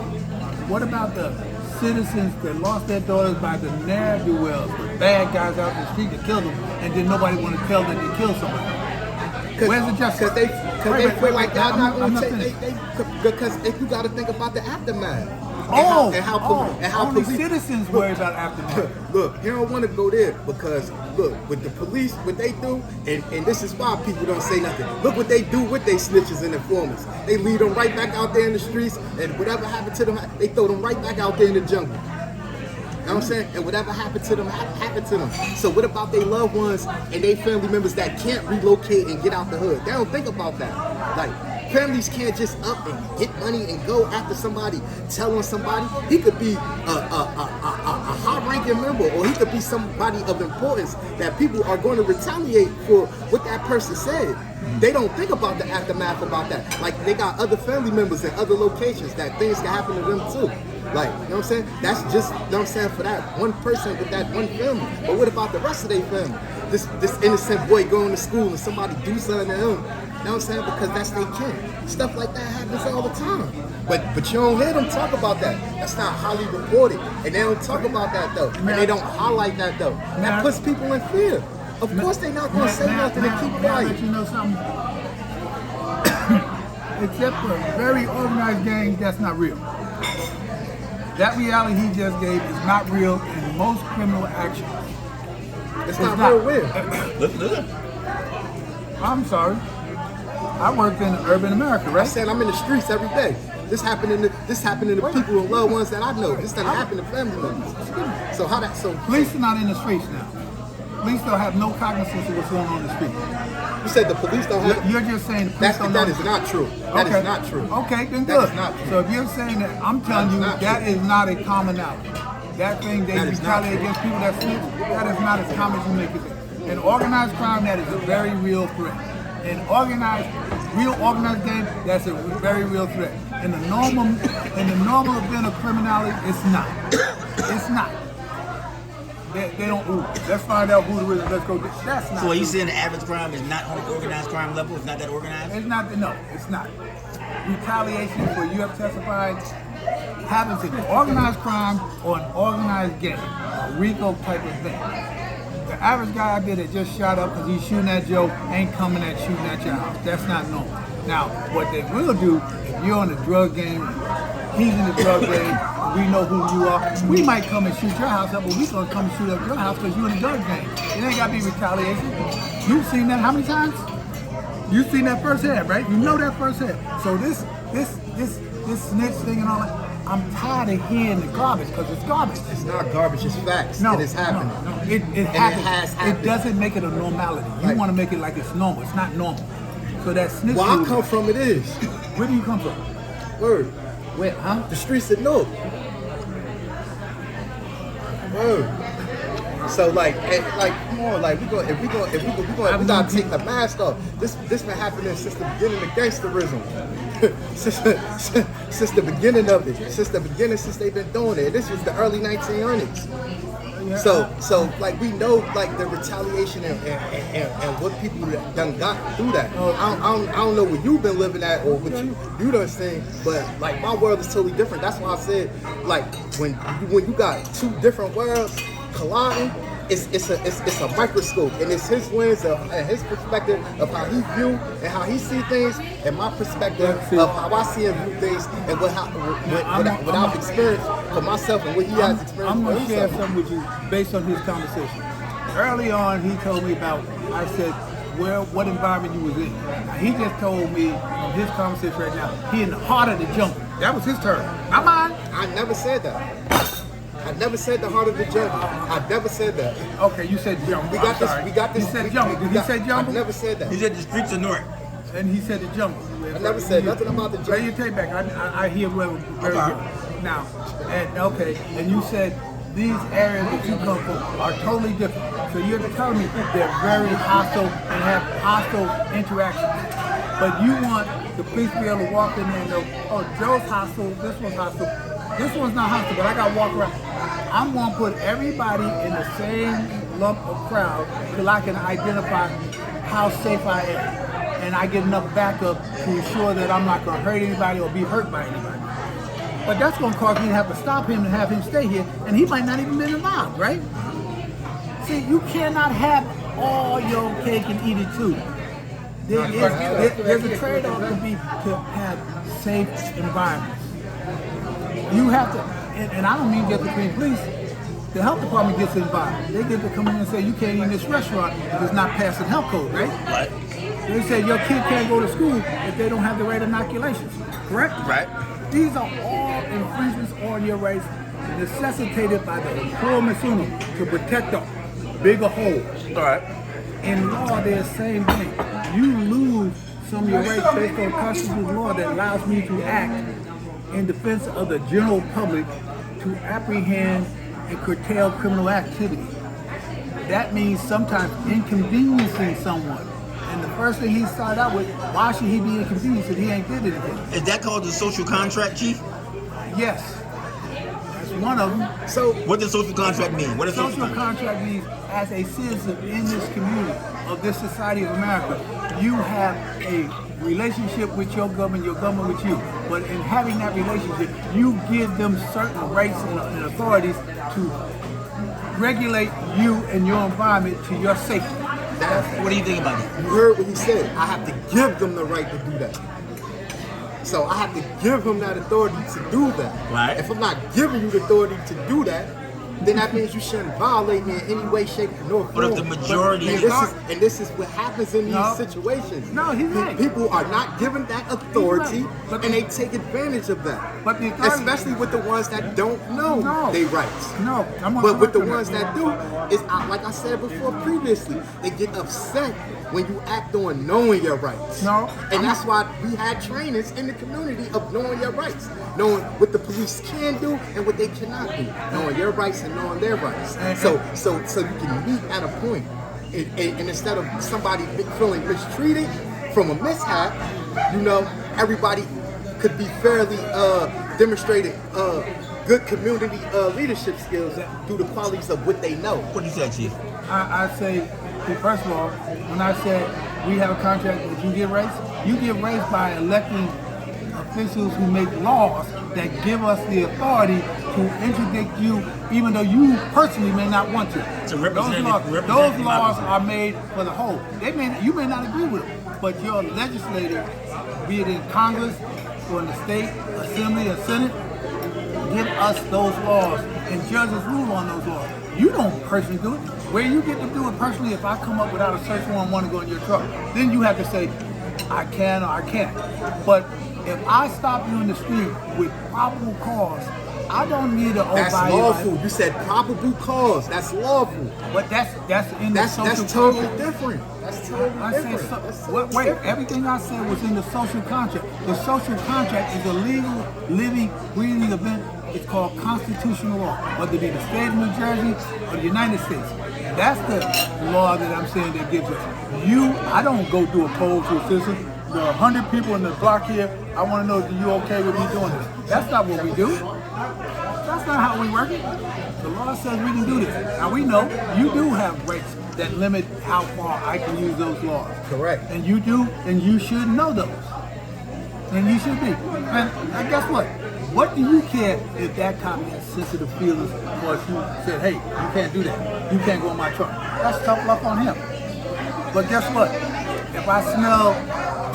What about the citizens that lost their daughters by the ne'er-do-wells, the bad guys out in the street that killed them, and then nobody want to tell that they killed somebody? Where's the justice? Because they feel like they're not going to finished. because if you got to think about the aftermath. Only police, citizens worry about aftermath. Look, you don't want to go there because look, with the police, what they do, and this is why people don't say nothing. Look what they do with their snitches and informants. They lead them right back out there in the streets, and whatever happened to them, they throw them right back out there in the jungle. You know what I'm saying? And whatever happened to them, happened to them. So what about their loved ones and their family members that can't relocate and get out the hood? They don't think about that. Like, families can't just up and get money and go after somebody, tell on somebody. He could be a high-ranking member, or he could be somebody of importance that people are going to retaliate for what that person said. They don't think about the aftermath about that. Like, they got other family members in other locations that things can happen to them too. Like, you know what I'm saying? That's just, you know what I'm saying, for that one person with that one family. But what about the rest of their family? This innocent boy going to school and somebody do something to him. You know what I'm saying? Because that's their kin. Stuff like that happens all the time. But you don't hear them talk about that. That's not highly reported. And they don't talk about that though. And they don't highlight that though. That puts people in fear. Of course they're not going to say nothing and keep quiet. You know something? Except for a very organized gang, that's not real. That reality he just gave is not real in most criminal actions. It's not real weird. I'm sorry. I worked in urban America, right? I said I'm in the streets every day. This happening to people and loved ones that I know. This doesn't happen to family members. So how that? So police are not in the streets now. Police don't have no cognizance of what's going on in the street. You said the police don't have. You're just saying the police don't know. That is not true. That is not true. Okay, then That good. is not true. So if you're saying that, I'm telling you that is not a commonality. That thing they retaliate against people that snitch, that is not as common as you make it think. In organized crime, that is a very real threat. In real organized game, that's a very real threat. In the normal event of criminality, it's not. It's not. They don't. Ooh, let's find out who the real. Let's go. That's not. So are you saying the average crime is not on the organized crime level? It's not that organized? It's not. No, it's not. Retaliation for you have testified happens in organized crime or an organized gang, a RICO type of thing. The average guy out there that just shot up because he's shooting at Joe ain't coming at shooting at your house. That's not normal. Now, what they will do, if you're on the drug game, he's in the drug game, we know who you are. We might come and shoot your house up, but we gonna come and shoot up your house because you in the drug game. It ain't gotta be retaliation. You've seen that how many times? You've seen that firsthand, right? You know that firsthand. So this snitch thing and all that, I'm tired of hearing the garbage because it's garbage. It's not garbage, it's facts. No, it is happening. No. It happens. has happened. It doesn't make it a normality. You Right. want to make it like it's normal. It's not normal. So that snitch. Where I come from, it is. Where do you come from? Word. Where? Huh? The streets of North. Word. So like come on, like we gotta take the mask off. This been happening since the beginning of gangsterism. since the beginning of it. Since they've been doing it. This was the early 1900s. So like we know like the retaliation and what people done got through that. I don't know where you've been living at or what you done seen, but like my world is totally different. That's why I said like when you got two different worlds colliding, it's a microscope, and it's his lens and his perspective of how he view and how he see things, and my perspective of how I see and view things, and what I've experienced for myself and what he has experienced. I'm for gonna share himself. something with you based on his conversation. Early on, he told me about. I said, what environment you was in. Now, he just told me on his conversation right now. He in the heart of the jungle. That was his term. Not mine. I never said that. I never said the heart of the jungle. I never said that. Okay, you said jungle. We got this. You said jungle. Did he say jungle? I never said that. He said the streets of North. And he said the jungle. I never said nothing about the Play jungle. your tape back. I hear very good. Now, and you said these areas that you come from are totally different. So you're telling me they're very hostile and have hostile interactions. But you want the police to be able to walk in there and go, oh, Joe's hostile, this one's hostile. This one's not hostile, but I got to walk around. I'm going to put everybody in the same lump of crowd till I can identify how safe I am. And I get enough backup to ensure that I'm not going to hurt anybody or be hurt by anybody. But that's going to cause me to have to stop him and have him stay here, and he might not even be involved, right? See, you cannot have all your cake and eat it too. There's a trade-off to have safe environments. You have to, and I don't mean just between police. The health department gets involved. They get to come in and say you can't eat in this restaurant if it's not passing health code, right? Right. They say your kid can't go to school if they don't have the right inoculations, correct? Right. These are all infringements on your rights necessitated by the employment unum to protect the bigger whole. All right. In law, they're the same thing. You lose some of your rights based on constitutional law that allows me to act in defense of the general public to apprehend and curtail criminal activity. That means sometimes inconveniencing someone. And the first thing he started out with, why should he be inconvenienced if he ain't did anything? Is that called the social contract, Chief? Yes. That's one of them. So What does social contract mean? What does Social contract means, as a citizen in this community of this society of America, you have a relationship with your government with you. But in having that relationship, you give them certain rights and authorities to regulate you and your environment to your safety. What do you think about that? you heard what he said. I have to give them the right to do that. So I have to give him that authority to do that. Right. If I'm not giving you the authority to do that, then that means you shouldn't violate me in any way, shape, or form. But if the majority and this is what happens in these situations. No, he's right. People are not given that authority, He's right. and they take advantage of that. But the authority- especially with the ones that don't know No. their rights. No, But with the ones that do, is like I said before previously, they get upset when you act on knowing your rights. No. And that's why we had trainings in the community of knowing your rights, knowing what the police can do and what they cannot do, knowing your rights and knowing their rights. So you can meet at a point, and instead of somebody feeling mistreated from a mishap, everybody could be fairly demonstrated good community leadership skills through the qualities of what they know. What do you say, Chief? I say, first of all, when I said we have a contract that you get raised by electing officials who make laws that give us the authority to interdict you, even though you personally may not want to. Those laws are made for the whole. You may not agree with them, but your legislator, be it in Congress or in the state assembly or Senate, give us those laws and judges rule on those laws. You don't personally do it. Where you get to do it personally, if I come up without a search warrant and want to go in your truck, then you have to say, I can or I can't. But if I stop you in the street with probable cause, I don't need to That's lawful. You said probable cause. That's lawful. But that's in the social That's totally contract. different. That's totally I said different. wait, everything I said was in the social contract. The social contract is a legal, living, breathing event. It's called constitutional law, whether it be the state of New Jersey or the United States. That's the law that I'm saying that gives us. I don't go do a poll to a citizen. There are 100 people in the block here. I want to know if you okay with me doing this. That's not what we do. That's not how we work it. The law says we can do this. Now we know you do have rights that limit how far I can use those laws. Correct. And you do, and you should know those. And you should be. And guess what? What do you care if that cop has sensitive feelings or if you said, hey, you can't do that. You can't go in my truck. That's tough luck on him. But guess what? If I smell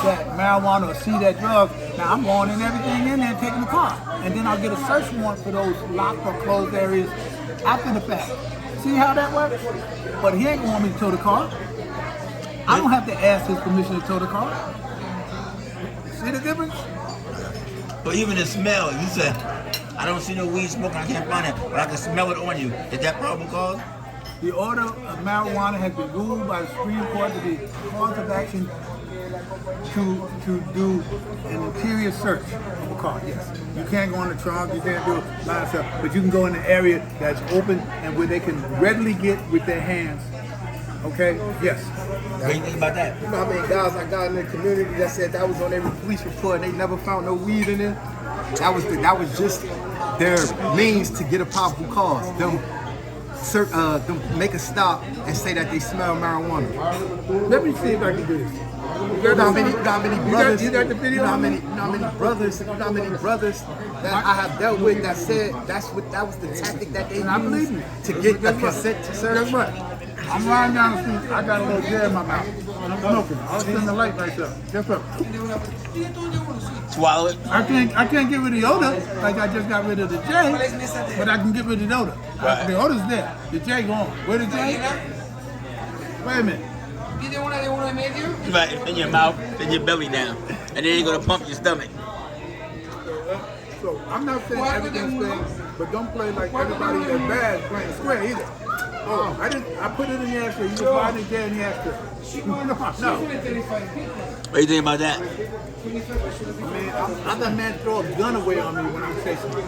that marijuana or see that drug, now I'm going in everything in there and taking the car. And then I'll get a search warrant for those locked or closed areas after the fact. See how that works? But he ain't gonna want me to tow the car. I don't have to ask his permission to tow the car. See the difference? But even the smell, you said, I don't see no weed smoking, I can't find it, but I can smell it on you. Is that probable cause? The order of marijuana has been ruled by the Supreme Court to be cause of action to do an interior search of a car. Yes, you can't go in the trunk, you can't do a lot of stuff, but you can go in an area that's open and where they can readily get with their hands. Okay? Yes. What do you think about that? You know how many guys I got in the community that said that was on every police report and they never found no weed in there? That was just their means to get a probable cause. Them make a stop and say that they smell marijuana. Let me see if I can do this. You know how many brothers? You got the video? You know how many brothers that I have dealt with that said that was the tactic that they And I believe used you. to get the Guess what? consent to search. Guess what? I'm riding down the street. I got a little J in my mouth. And I'm smoking. I'll send the light right there. Guess what? Swallow it? I can't get rid of the odor like I just got rid of the J, but I can get rid of the odor. Right. The odor's there. The J gone. Where the J? Wait a minute. Right, in your mouth, in your belly now. And then you're gonna pump your stomach. So I'm not saying everything's fair, but don't play like everybody that's bad is playing square either. Oh, I put it in the ashtray. You can find it there in the ashtray. No. What do you think about that? I mean, I'm that man throw a gun away on me when I'm chasing him.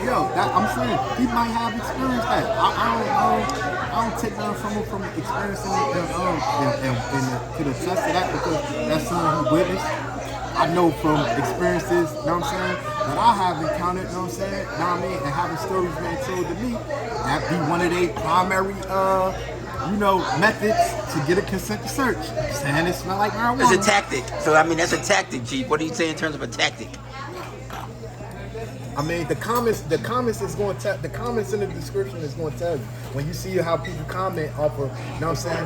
Yo, I'm saying he might have experienced that. I don't take nothing from him from experiencing it and to the test of that because that's someone who witnessed. I know from experiences, you know what I'm saying, that I have encountered, you know what I'm saying, you know what I mean, and having stories being told to me, that be one of their primary, methods to get a consent to search. Saying it smell like marijuana. It's a tactic. So, I mean, that's a tactic, Chief. What do you say in terms of a tactic? I mean, the comments is going to the comments in the description is going to tell you when you see how people comment off of, you know what I'm saying,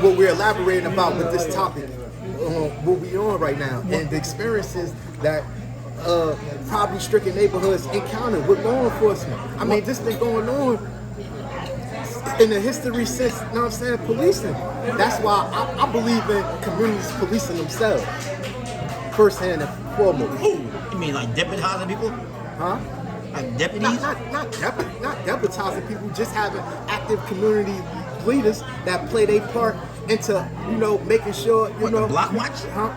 what we're elaborating about with this topic, what we on right now, and the experiences that poverty stricken neighborhoods encounter with law enforcement. I mean, this been going on in the history since, you know what I'm saying, policing. That's why I believe in communities policing themselves, firsthand and foremost. You mean like deputizing people? Huh? Like deputies? Not deputizing people, just having active community leaders that play their part into, making sure, The block watch? Huh?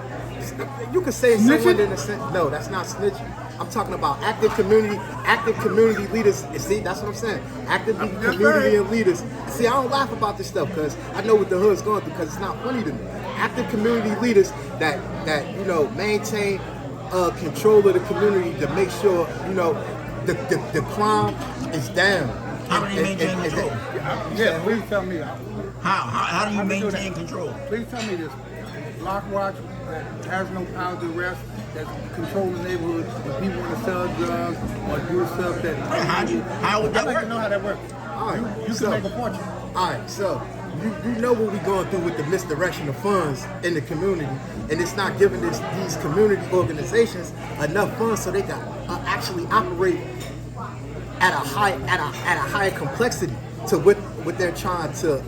You could say someone in a sense. No, that's not snitching. I'm talking about active community leaders. See, that's what I'm saying. Active community and leaders. See, I don't laugh about this stuff because I know what the hood's going through because it's not funny to me. Active community leaders that maintain control of the community to make sure, the crime is down. How do you maintain control? Yeah, please tell me. How do you maintain control? Please tell me this. Block watch that has no power to arrest, that's controlling the neighborhood, when people want to sell drugs or do stuff that. How would that I'd like work? to know how that works. All right, You can make a fortune. All right, so you know what we're going through with the misdirection of funds in the community, and it's not giving these community organizations enough funds so they can actually operate at a higher complexity to what they're trying to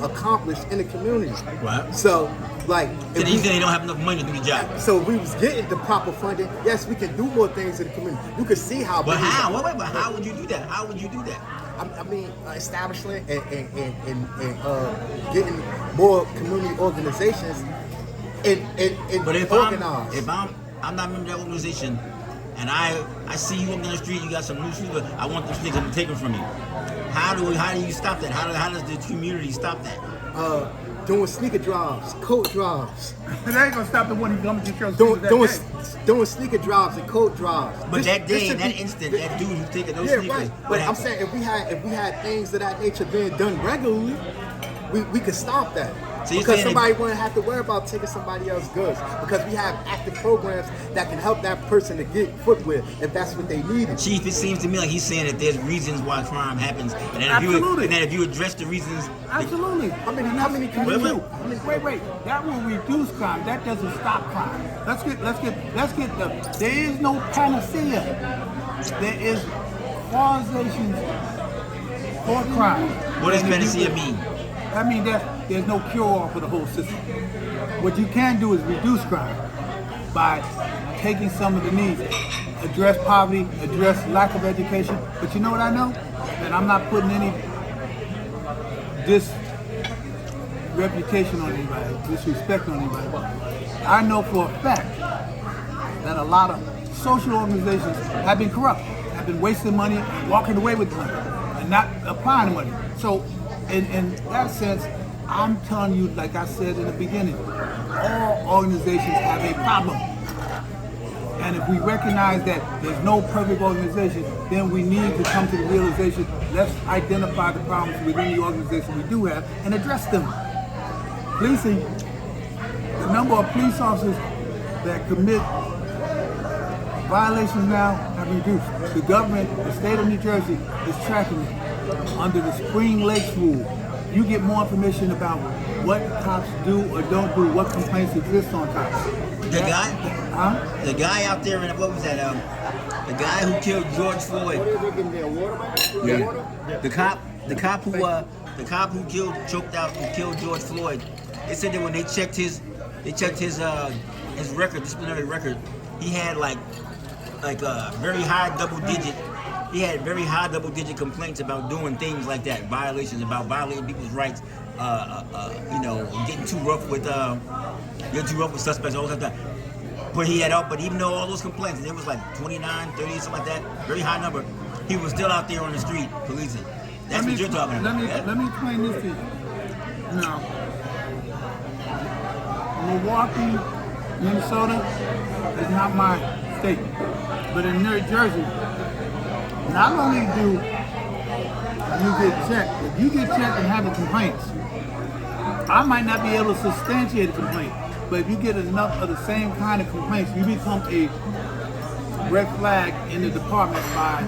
accomplish in the community. Right. So like, So you say they don't have enough money to do the job. so if we was getting the proper funding, yes, we can do more things in the community. You can see how. But how? Wait, but how would you do that? How would you do that? I mean, establishing and getting more community organizations and But if organized. I'm not a member of that organization, and I see you walking down the street, you got some loose food, I want those things, I'm taking from you. How do you stop that? How does the community stop that? Doing sneaker drives, coat drives. They ain't gonna stop the one who comes to your school Doing sneaker drives and coat drives. But that day, in that instant, that dude who's taking those sneakers, right. what But I'm happened? saying if we had things of that nature being done regularly, we could stop that. So you're because saying somebody wouldn't have to worry about taking somebody else's goods. Because we have active programs that can help that person to get footwear if that's what they needed. Chief, it seems to me like he's saying that there's reasons why crime happens, and then Absolutely. if you address the reasons, Absolutely. How many can you do? Wait. That will reduce crime. That doesn't stop crime. Let's get there is no panacea. There is causation for crime. what does And if you- panacea mean? I mean, there's no cure-all for the whole system. What you can do is reduce crime by taking some of the needs, address poverty, address lack of education. But you know what I know? And I'm not putting any disreputation on anybody, disrespect on anybody. I know for a fact that a lot of social organizations have been corrupt, have been wasting money, walking away with money, and not applying the money. So in that sense, I'm telling you, like I said in the beginning, all organizations have a problem. And if we recognize that there's no perfect organization, then we need to come to the realization, let's identify the problems within the organization we do have and address them. Policing, the number of police officers that commit violations now have reduced. The government, the state of New Jersey, is tracking it. Under the Spring Lakes rule, you get more information about what cops do or don't do, what complaints exist on cops. The guy out there in what was that? The guy who killed George Floyd. Yeah. The cop who killed George Floyd. They said that when they checked his record, disciplinary record, he had like very high double digit. He had very high double-digit complaints about doing things like that, violations, about violating people's rights, getting too rough with suspects, all that stuff. But even though all those complaints, and it was like 29, 30, something like that, very high number, he was still out there on the street policing. That's what you're talking about. Let me explain this to you. Now, Milwaukee, Minnesota is not my state, but in New Jersey, not only do you get checked, if you get checked and have a complaint, I might not be able to substantiate a complaint, but if you get enough of the same kind of complaints, you become a red flag in the department by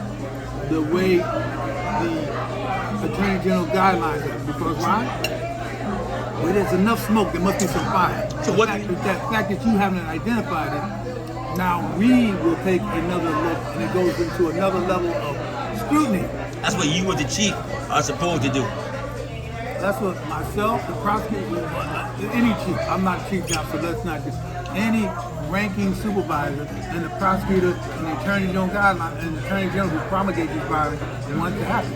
the way the Attorney General guidelines are. Because why? Where there's enough smoke, there must be some fire. So the fact that you haven't identified it, now we will take another look, and it goes into another level of scrutiny. That's what you as the chief are supposed to do. That's what myself, the prosecutor, any chief, I'm not chief now, so let's not just, any ranking supervisor and the prosecutor and the Attorney General guidelines and the Attorney General who promulgate these violations want it to happen.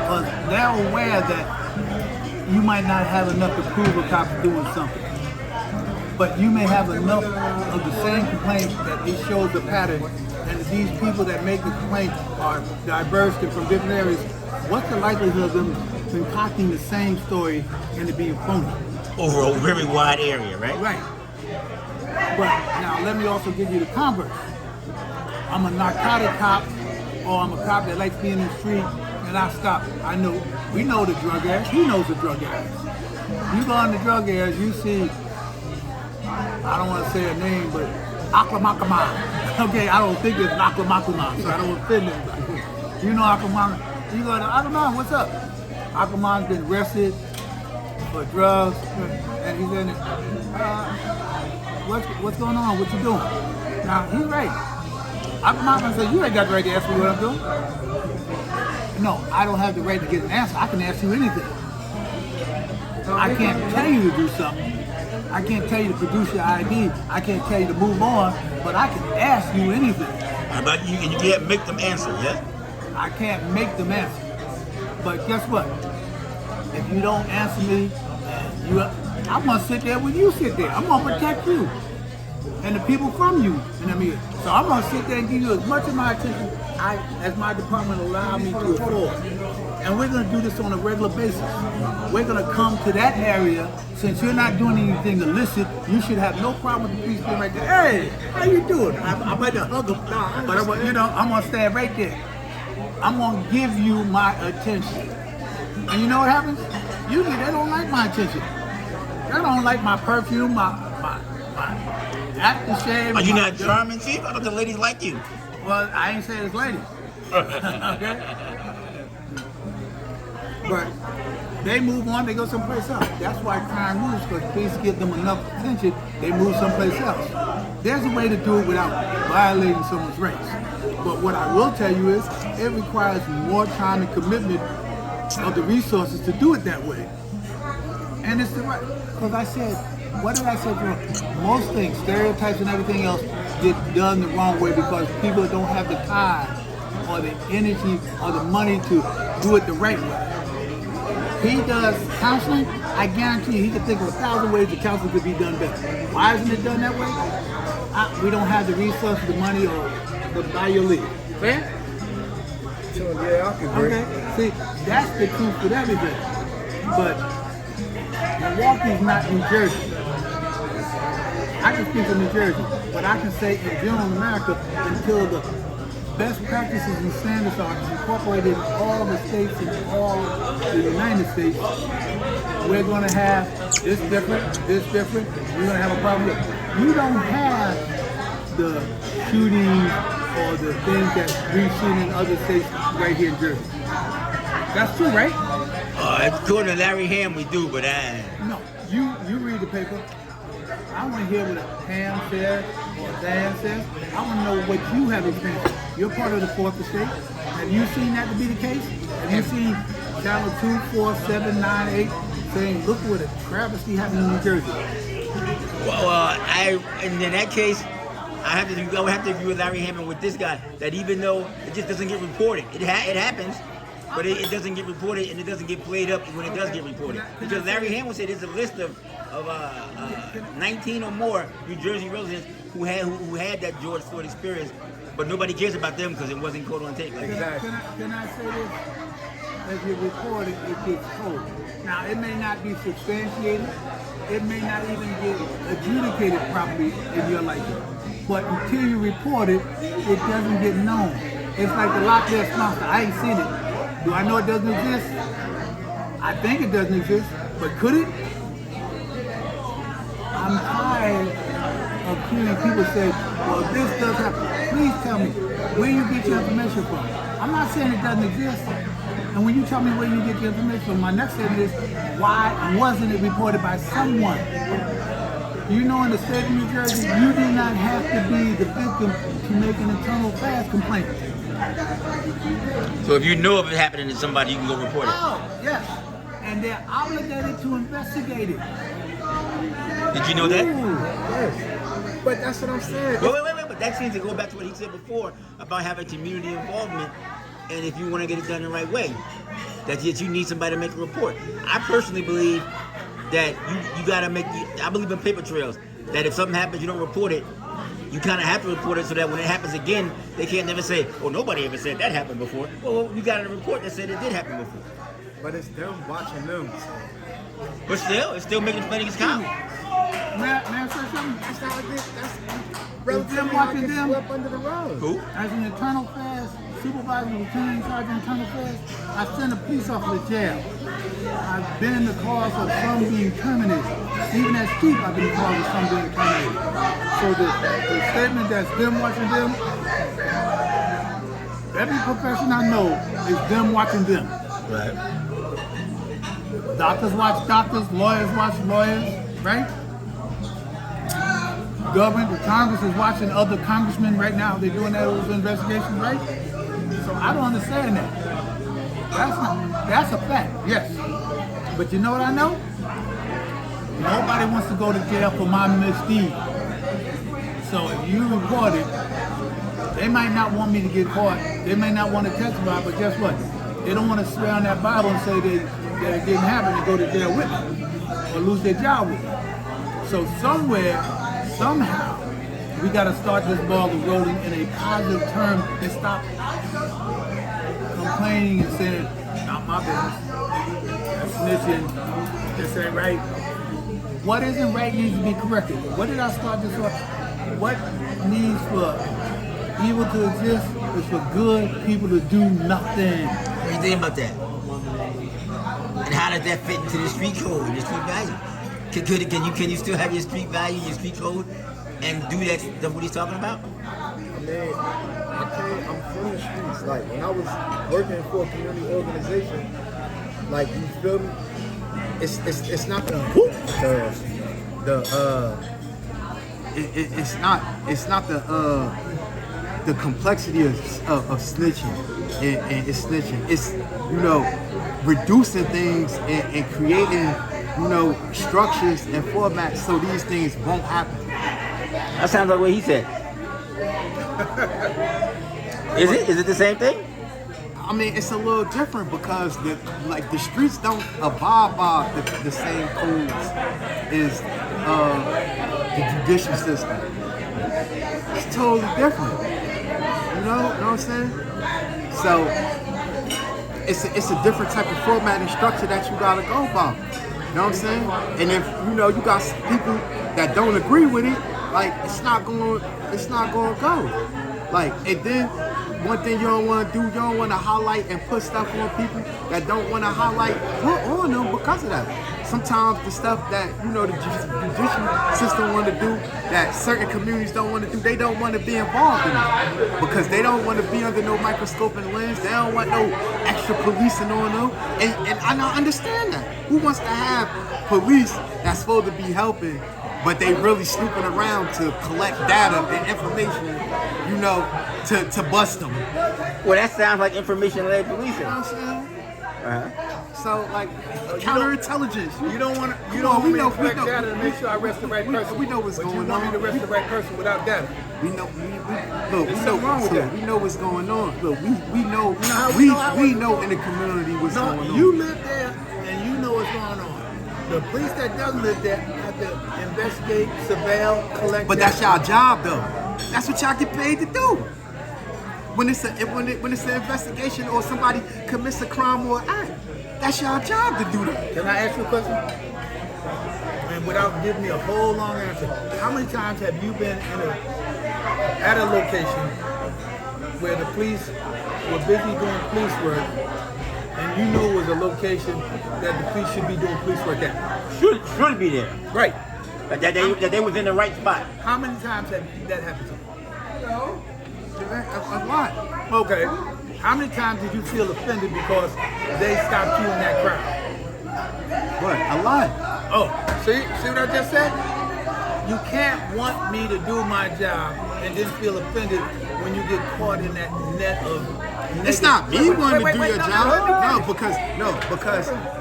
Because they're aware that you might not have enough to prove a cop's doing something. But you may have enough of the same complaint that it shows the pattern, and if these people that make the complaint are diverse and from different areas, what's the likelihood of them concocting the same story and it being phony? Over a very wide area, right? Right. But now let me also give you the converse. I'm a narcotic cop, or I'm a cop that likes being in the street, and I stop. We know the drug areas. He knows the drug areas. You go in the drug areas, you see, I don't want to say a name, but Aklamakamon. Okay, I don't think it's Aklamakamon, so I don't offend anybody. You know Aklamakamon. You go to Aklamakamon, what's up? Aquaman's been arrested for drugs, and he's in it. What's going on? What you doing? Now, he's right. Aquaman gonna say, you ain't got the right to ask me what I'm doing. No, I don't have the right to get an answer. I can ask you anything. I can't tell you to do something. I can't tell you to produce your ID. I can't tell you to move on, but I can ask you anything. But you can't make them answer, yeah? I can't make them answer. But guess what? If you don't answer me, I'm gonna sit there when you sit there. I'm gonna protect you and the people from you. And I mean, so I'm gonna sit there and give you as much of my attention as my department allow me to afford. And we're gonna do this on a regular basis. We're gonna come to that area. Since you're not doing anything illicit, you should have no problem with the police being right there. Hey, how you doing? I might not hug them, but I'm gonna stand right there. I'm gonna give you my attention. And you know what happens? Usually they don't like my attention. They don't like my perfume, my aftershave. Are you not charming, Chief? I thought the ladies like you. Well, I ain't saying it's ladies. Okay? But they move on, they go someplace else. That's why crime moves, because police give them enough attention, they move someplace else. There's a way to do it without violating someone's rights. But what I will tell you is, it requires more time and commitment of the resources to do it that way. And it's the right, because I said, what did I say to them? Most things, stereotypes and everything else, get done the wrong way because people don't have the time or the energy or the money to do it the right way. He does counseling, I guarantee you, he can think of 1,000 ways the counseling could be done better. Why isn't it done that way? We don't have the resources, the money, or the buy your leave. Fair? So, yeah, I can agree. Okay. See, that's the truth with everything. But Milwaukee's not New Jersey. I can speak of New Jersey, but I can say in general in America, until the best practices and standards are incorporated in all the states and all the United States, we're going to have this different, we're going to have a problem here. You don't have the shootings or the things that we've seen in other states right here in Jersey. That's true, right? According to Larry Ham, we do, but No, you read the paper. I want to hear what Ham says or Dan says. I want to know what you have experienced. You're part of the fourth estate. Have you seen that to be the case? Have you seen Channel 2, 4, 7, 9, 8 saying, look what a travesty happened in New Jersey? well, in that case, I would have to agree with Larry Hammond with this guy, that even though it just doesn't get reported, it happens, but it doesn't get reported and it doesn't get played up when it does get reported. Because Larry Hammond said there's a list of 19 or more New Jersey residents who had that George Floyd experience, but nobody cares about them because it wasn't caught on tape. Like that. Can I say this? As you report it, it gets told. Now, it may not be substantiated. It may not even get adjudicated properly in your lifetime. But until you report it, it doesn't get known. It's like the Loch Ness Monster. I ain't seen it. Do I know it doesn't exist? I think it doesn't exist. But could it? I'm tired of hearing people say, well, this does happen. Please tell me where you get your information from. I'm not saying it doesn't exist. And when you tell me where you get your information from, my next statement is, why wasn't it reported by someone? You know, in the state of New Jersey, you do not have to be the victim to make an internal affairs complaint. So if you know of it happening to somebody, you can go report it. Oh, yes. And they're obligated to investigate it. Did you know that? Ooh, yes. But that's what I'm saying. Wait. But that seems to go back to what he said before about having community involvement, and if you want to get it done the right way, that you need somebody to make a report. I personally believe that you got to I believe in paper trails, that if something happens, you don't report it. You kind of have to report it so that when it happens again, they can't never say, oh, nobody ever said that happened before. Well, you got a report that said it did happen before. But it's them watching them. But still, it's still making niggas count. May I say something? That's not like this. That's Relatively them watching them up under the rug. Who? As an internal affairs supervisor, lieutenant in charge of internal affairs, I sent a police officer to jail. I've been in the cause of some being terminated. Even as chief, I've been in the cause of some being terminated. So the statement that's them watching them, every profession I know is them watching them. Right. Doctors watch doctors, lawyers watch lawyers, right? Government, the Congress is watching other congressmen right now. They're doing those investigations, right? So I don't understand that. That's a fact, yes. But you know what I know? Nobody wants to go to jail for my misdeed. So if you report it, they might not want me to get caught. They may not want to testify, but guess what? They don't want to swear on that Bible and say that it didn't happen and go to jail with me or lose their job with me. So somewhere, somehow, we got to start this ball rolling in a positive term and stop complaining and saying, not my business. That's snitching. This ain't right. What isn't right needs to be corrected. What did I start this off? What needs for evil to exist is for good people to do nothing. What do you think about that? And how does that fit into the street code and the street value? Can you still have your street value, your street code, and do that stuff what he's talking about? I mean, I'm from the streets. Like, when I was working for a community organization, like, you feel me? It's not it's not the complexity of snitching and it's snitching. It's, you know, reducing things and creating, you know, structures and formats so these things won't happen. That sounds like what he said. Is it the same thing? I mean, it's a little different because the streets don't abide by the same codes as the judicial system. It's totally different. You know what I'm saying? So it's a different type of format and structure that you gotta go by. You know what I'm saying? And if you know you got people that don't agree with it, like it's not gonna go. Like, and then one thing you don't want to do, you don't want to highlight and put stuff on people that don't want to highlight, put on them because of that. Sometimes the stuff that, you know, the judicial system want to do that certain communities don't want to do, they don't want to be involved in it because they don't want to be under no microscope and lens. They don't want no extra policing on them. And I don't understand that. Who wants to have police that's supposed to be helping, but they really snooping around to collect data and information, you know, to bust them? Well, that sounds like information-led policing. You know what I'm saying? Uh-huh. So, like, counterintelligence. You don't want to collect data to make sure I arrest the right person. We know what's going on. But you want me to arrest the right person without data. We know. Look, There's something wrong with that. We know what's going on. Look, we know. We know in the community what's going on. You live there and you know what's going on. The police that doesn't live there have to investigate, surveil, collect. But that's y'all job, though. That's what y'all get paid to do. When it's an investigation or somebody commits a crime or an act, that's y'all job to do that. Can I ask you a question? And without giving me a whole long answer, how many times have you been at a location where the police were busy doing police work, and you knew it was a location that the police should be doing police work at? Should be there. Right. But that they was in the right spot. How many times have that happened to you? A lot. Okay. How many times did you feel offended because they stopped you in that crowd? What? A lot. Oh, see what I just said? You can't want me to do my job and then feel offended when you get caught in that net of negative. It's not me wanting to do your No, job. Because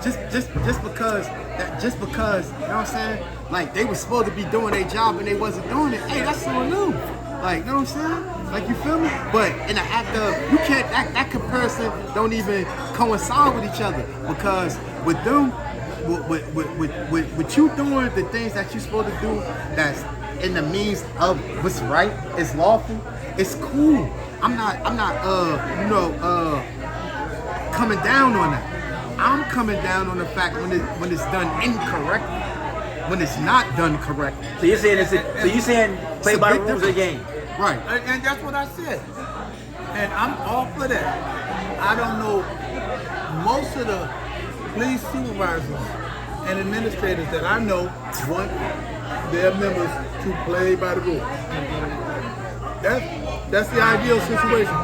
just because you know what I'm saying? Like, they were supposed to be doing their job and they wasn't doing it. Hey, that's on them. Like, you know what I'm saying? Like, you feel me? But in the act of, you can't, that comparison don't even coincide with each other. Because with them, with you doing the things that you're supposed to do that's in the means of what's right, it's lawful, it's cool. I'm not coming down on that. I'm coming down on the fact when it's done incorrectly, when it's not done correctly. So you're saying play by the rules of the game. Right. And that's what I said. And I'm all for that. I don't know most of the police supervisors and administrators that I know want their members to play by the rules. That's the ideal situation.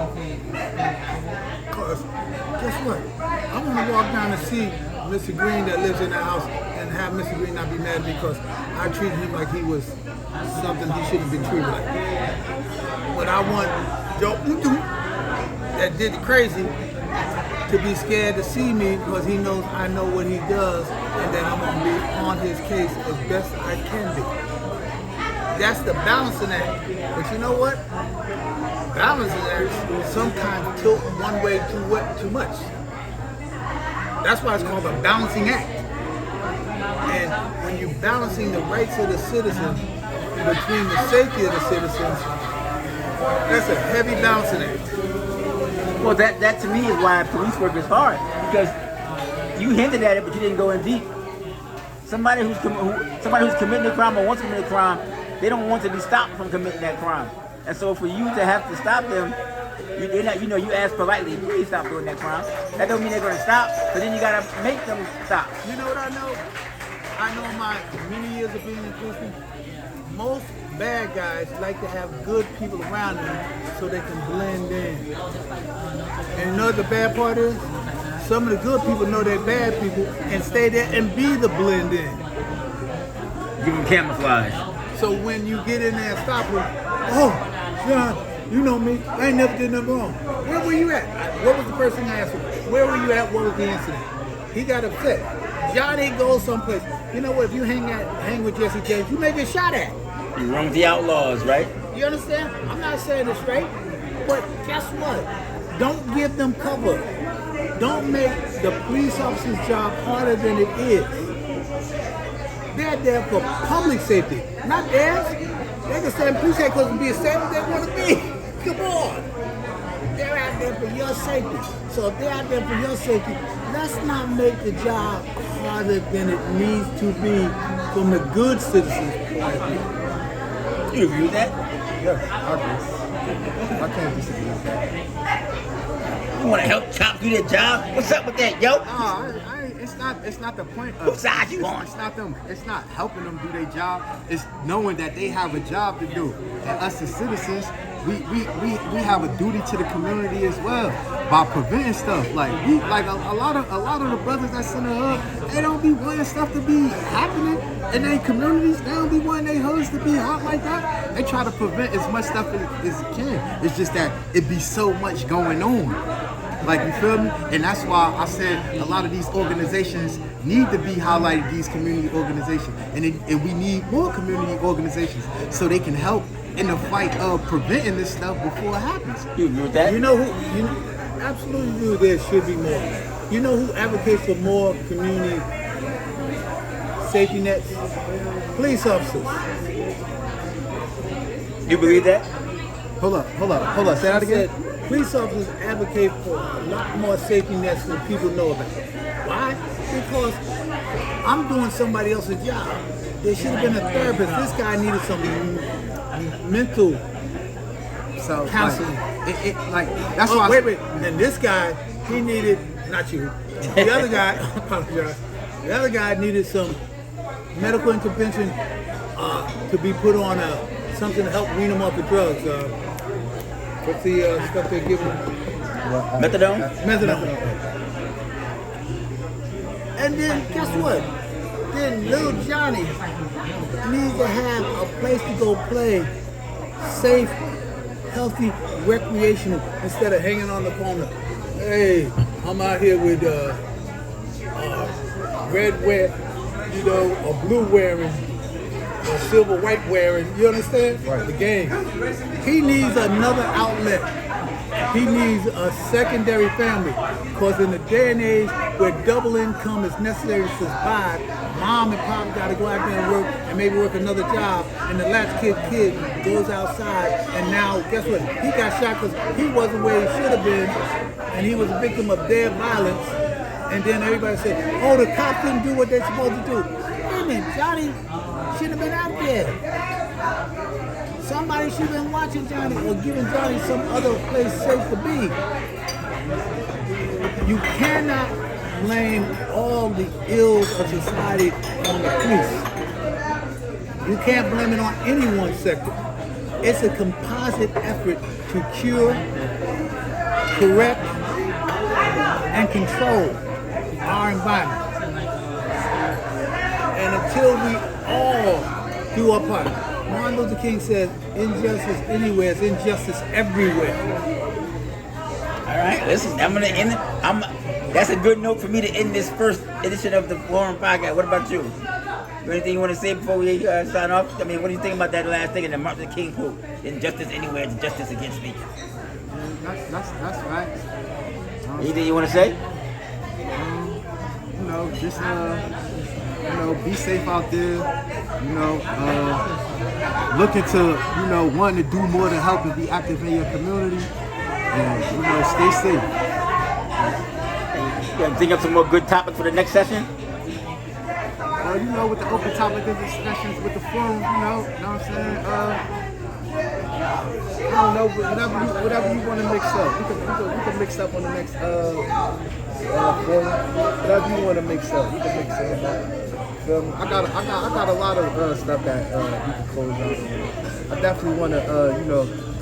Because guess what? I want to walk down and see Mr. Green that lives in the house and have Mr. Green not be mad at me because I treated him like he was something he shouldn't have been treated like. But I want Joe that did the crazy to be scared to see me because he knows I know what he does and that I'm going to be on his case as best I can be. That's the balancing act. But you know what? Balancing acts sometimes tilt one way too much. That's why it's called a balancing act. And when you're balancing the rights of the citizen between the safety of the citizens, that's a heavy balancing act. Well, that to me is why police work is hard, because you hinted at it, but you didn't go in deep. Somebody who's committing a crime or wants to commit a crime, they don't want to be stopped from committing that crime. And so for you to have to stop them, you ask politely, please stop doing that crime. That don't mean they're going to stop, but then you got to make them stop. You know what I know? I know in my many years of being in prison, most bad guys like to have good people around them so they can blend in. And you know what the bad part is? Some of the good people know they're bad people and stay there and be the blend in. Give them camouflage. So when you get in there and stop them, oh, John, you know me, I ain't never did nothing wrong. Where were you at? What was the first thing I asked him? Where were you at? What was the incident? He got upset. Johnny goes someplace. You know what, if you hang with Jesse James, you may get shot at. You run with the outlaws, right? You understand? I'm not saying it's straight, but guess what? Don't give them cover. Don't make the police officer's job harder than it is. They're there for public safety, not theirs. They can stand police headquarters and be as safe as they want to be. Come on. They're out there for your safety. So if they're out there for your safety, let's not make the job harder than it needs to be from the good citizens' point of view. You agree with that? Yeah, I agree. I can't disagree with that. You want to help cops do their job? What's up with that, yo? It's not the point of Whose side you on? It's not helping them do their job. It's knowing that they have a job to do. And us as citizens, we have a duty to the community as well by preventing stuff. Like a lot of the brothers that's in the hood, they don't be wanting stuff to be happening in their communities. They don't be wanting their hoods to be hot like that. They try to prevent as much stuff as can. It's just that it be so much going on. Like, you feel me? And that's why I said a lot of these organizations need to be highlighted, these community organizations. And we need more community organizations so they can help in the fight of preventing this stuff before it happens. You agree with that? You know who, absolutely do, there should be more. You know who advocates for more community safety nets? Police officers. You believe that? Hold up. Say that again. Police officers advocate for a lot more safety nets than people know about. Why? Because I'm doing somebody else's job. There should have been a therapist. This guy needed some mental counseling. That's why. Wait. And this guy, he needed, not you, the other guy, I apologize. The other guy needed some medical intervention to be put on something to help wean him off the drugs. What's the stuff they give him? Methadone? Methadone. And then guess what? Then little Johnny needs to have a place to go play, safe, healthy, recreational, instead of hanging on the corner. Hey, I'm out here with red wear, or blue wearing, or silver white wearing. You understand? Right. The game. He needs another outlet. He needs a secondary family, because in the day and age where double income is necessary to survive, mom and pop got to go out there and work and maybe work another job, and the latchkey kid goes outside, and now guess what? He got shot because he wasn't where he should have been, and he was a victim of their violence. And then everybody said, "Oh, the cops didn't do what they're supposed to do." Wait a minute, Johnny shouldn't have been out there. Somebody should have been watching Johnny or giving Johnny some other place safe to be. You cannot blame all the ills of society on the police. You can't blame it on any one sector. It's a composite effort to cure, correct, and control our environment. And until we all do our part. Martin Luther King said, injustice anywhere is injustice everywhere. All right, listen, I'm gonna end it. That's a good note for me to end this first edition of the Forum Podcast. What about you? Anything you want to say before we sign off? I mean, what do you think about that last thing in the Martin Luther King quote? Injustice anywhere is justice against me. That's right. Anything you want to say? Just be safe out there. Looking to wanting to do more to help and be active in your community, and stay safe. You gotta think up some more good topics for the next session. With the open topic of discussions with the forum, you know what I'm saying? I don't know, whatever you want to mix up. We can mix up on the next forum. Whatever you want to mix up, we can mix up. I got a lot of stuff that we can close out on. I definitely want to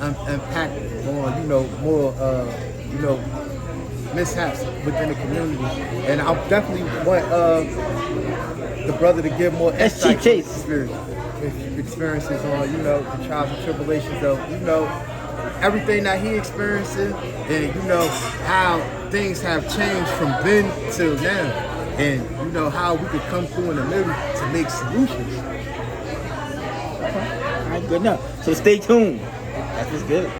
unpack on more mishaps within the community, and I definitely want the brother to give more insight experiences on the trials and tribulations of everything that he experiences, and how things have changed from then till now, and how we could come through in the middle to make solutions. All right, good enough. So stay tuned. That's just good.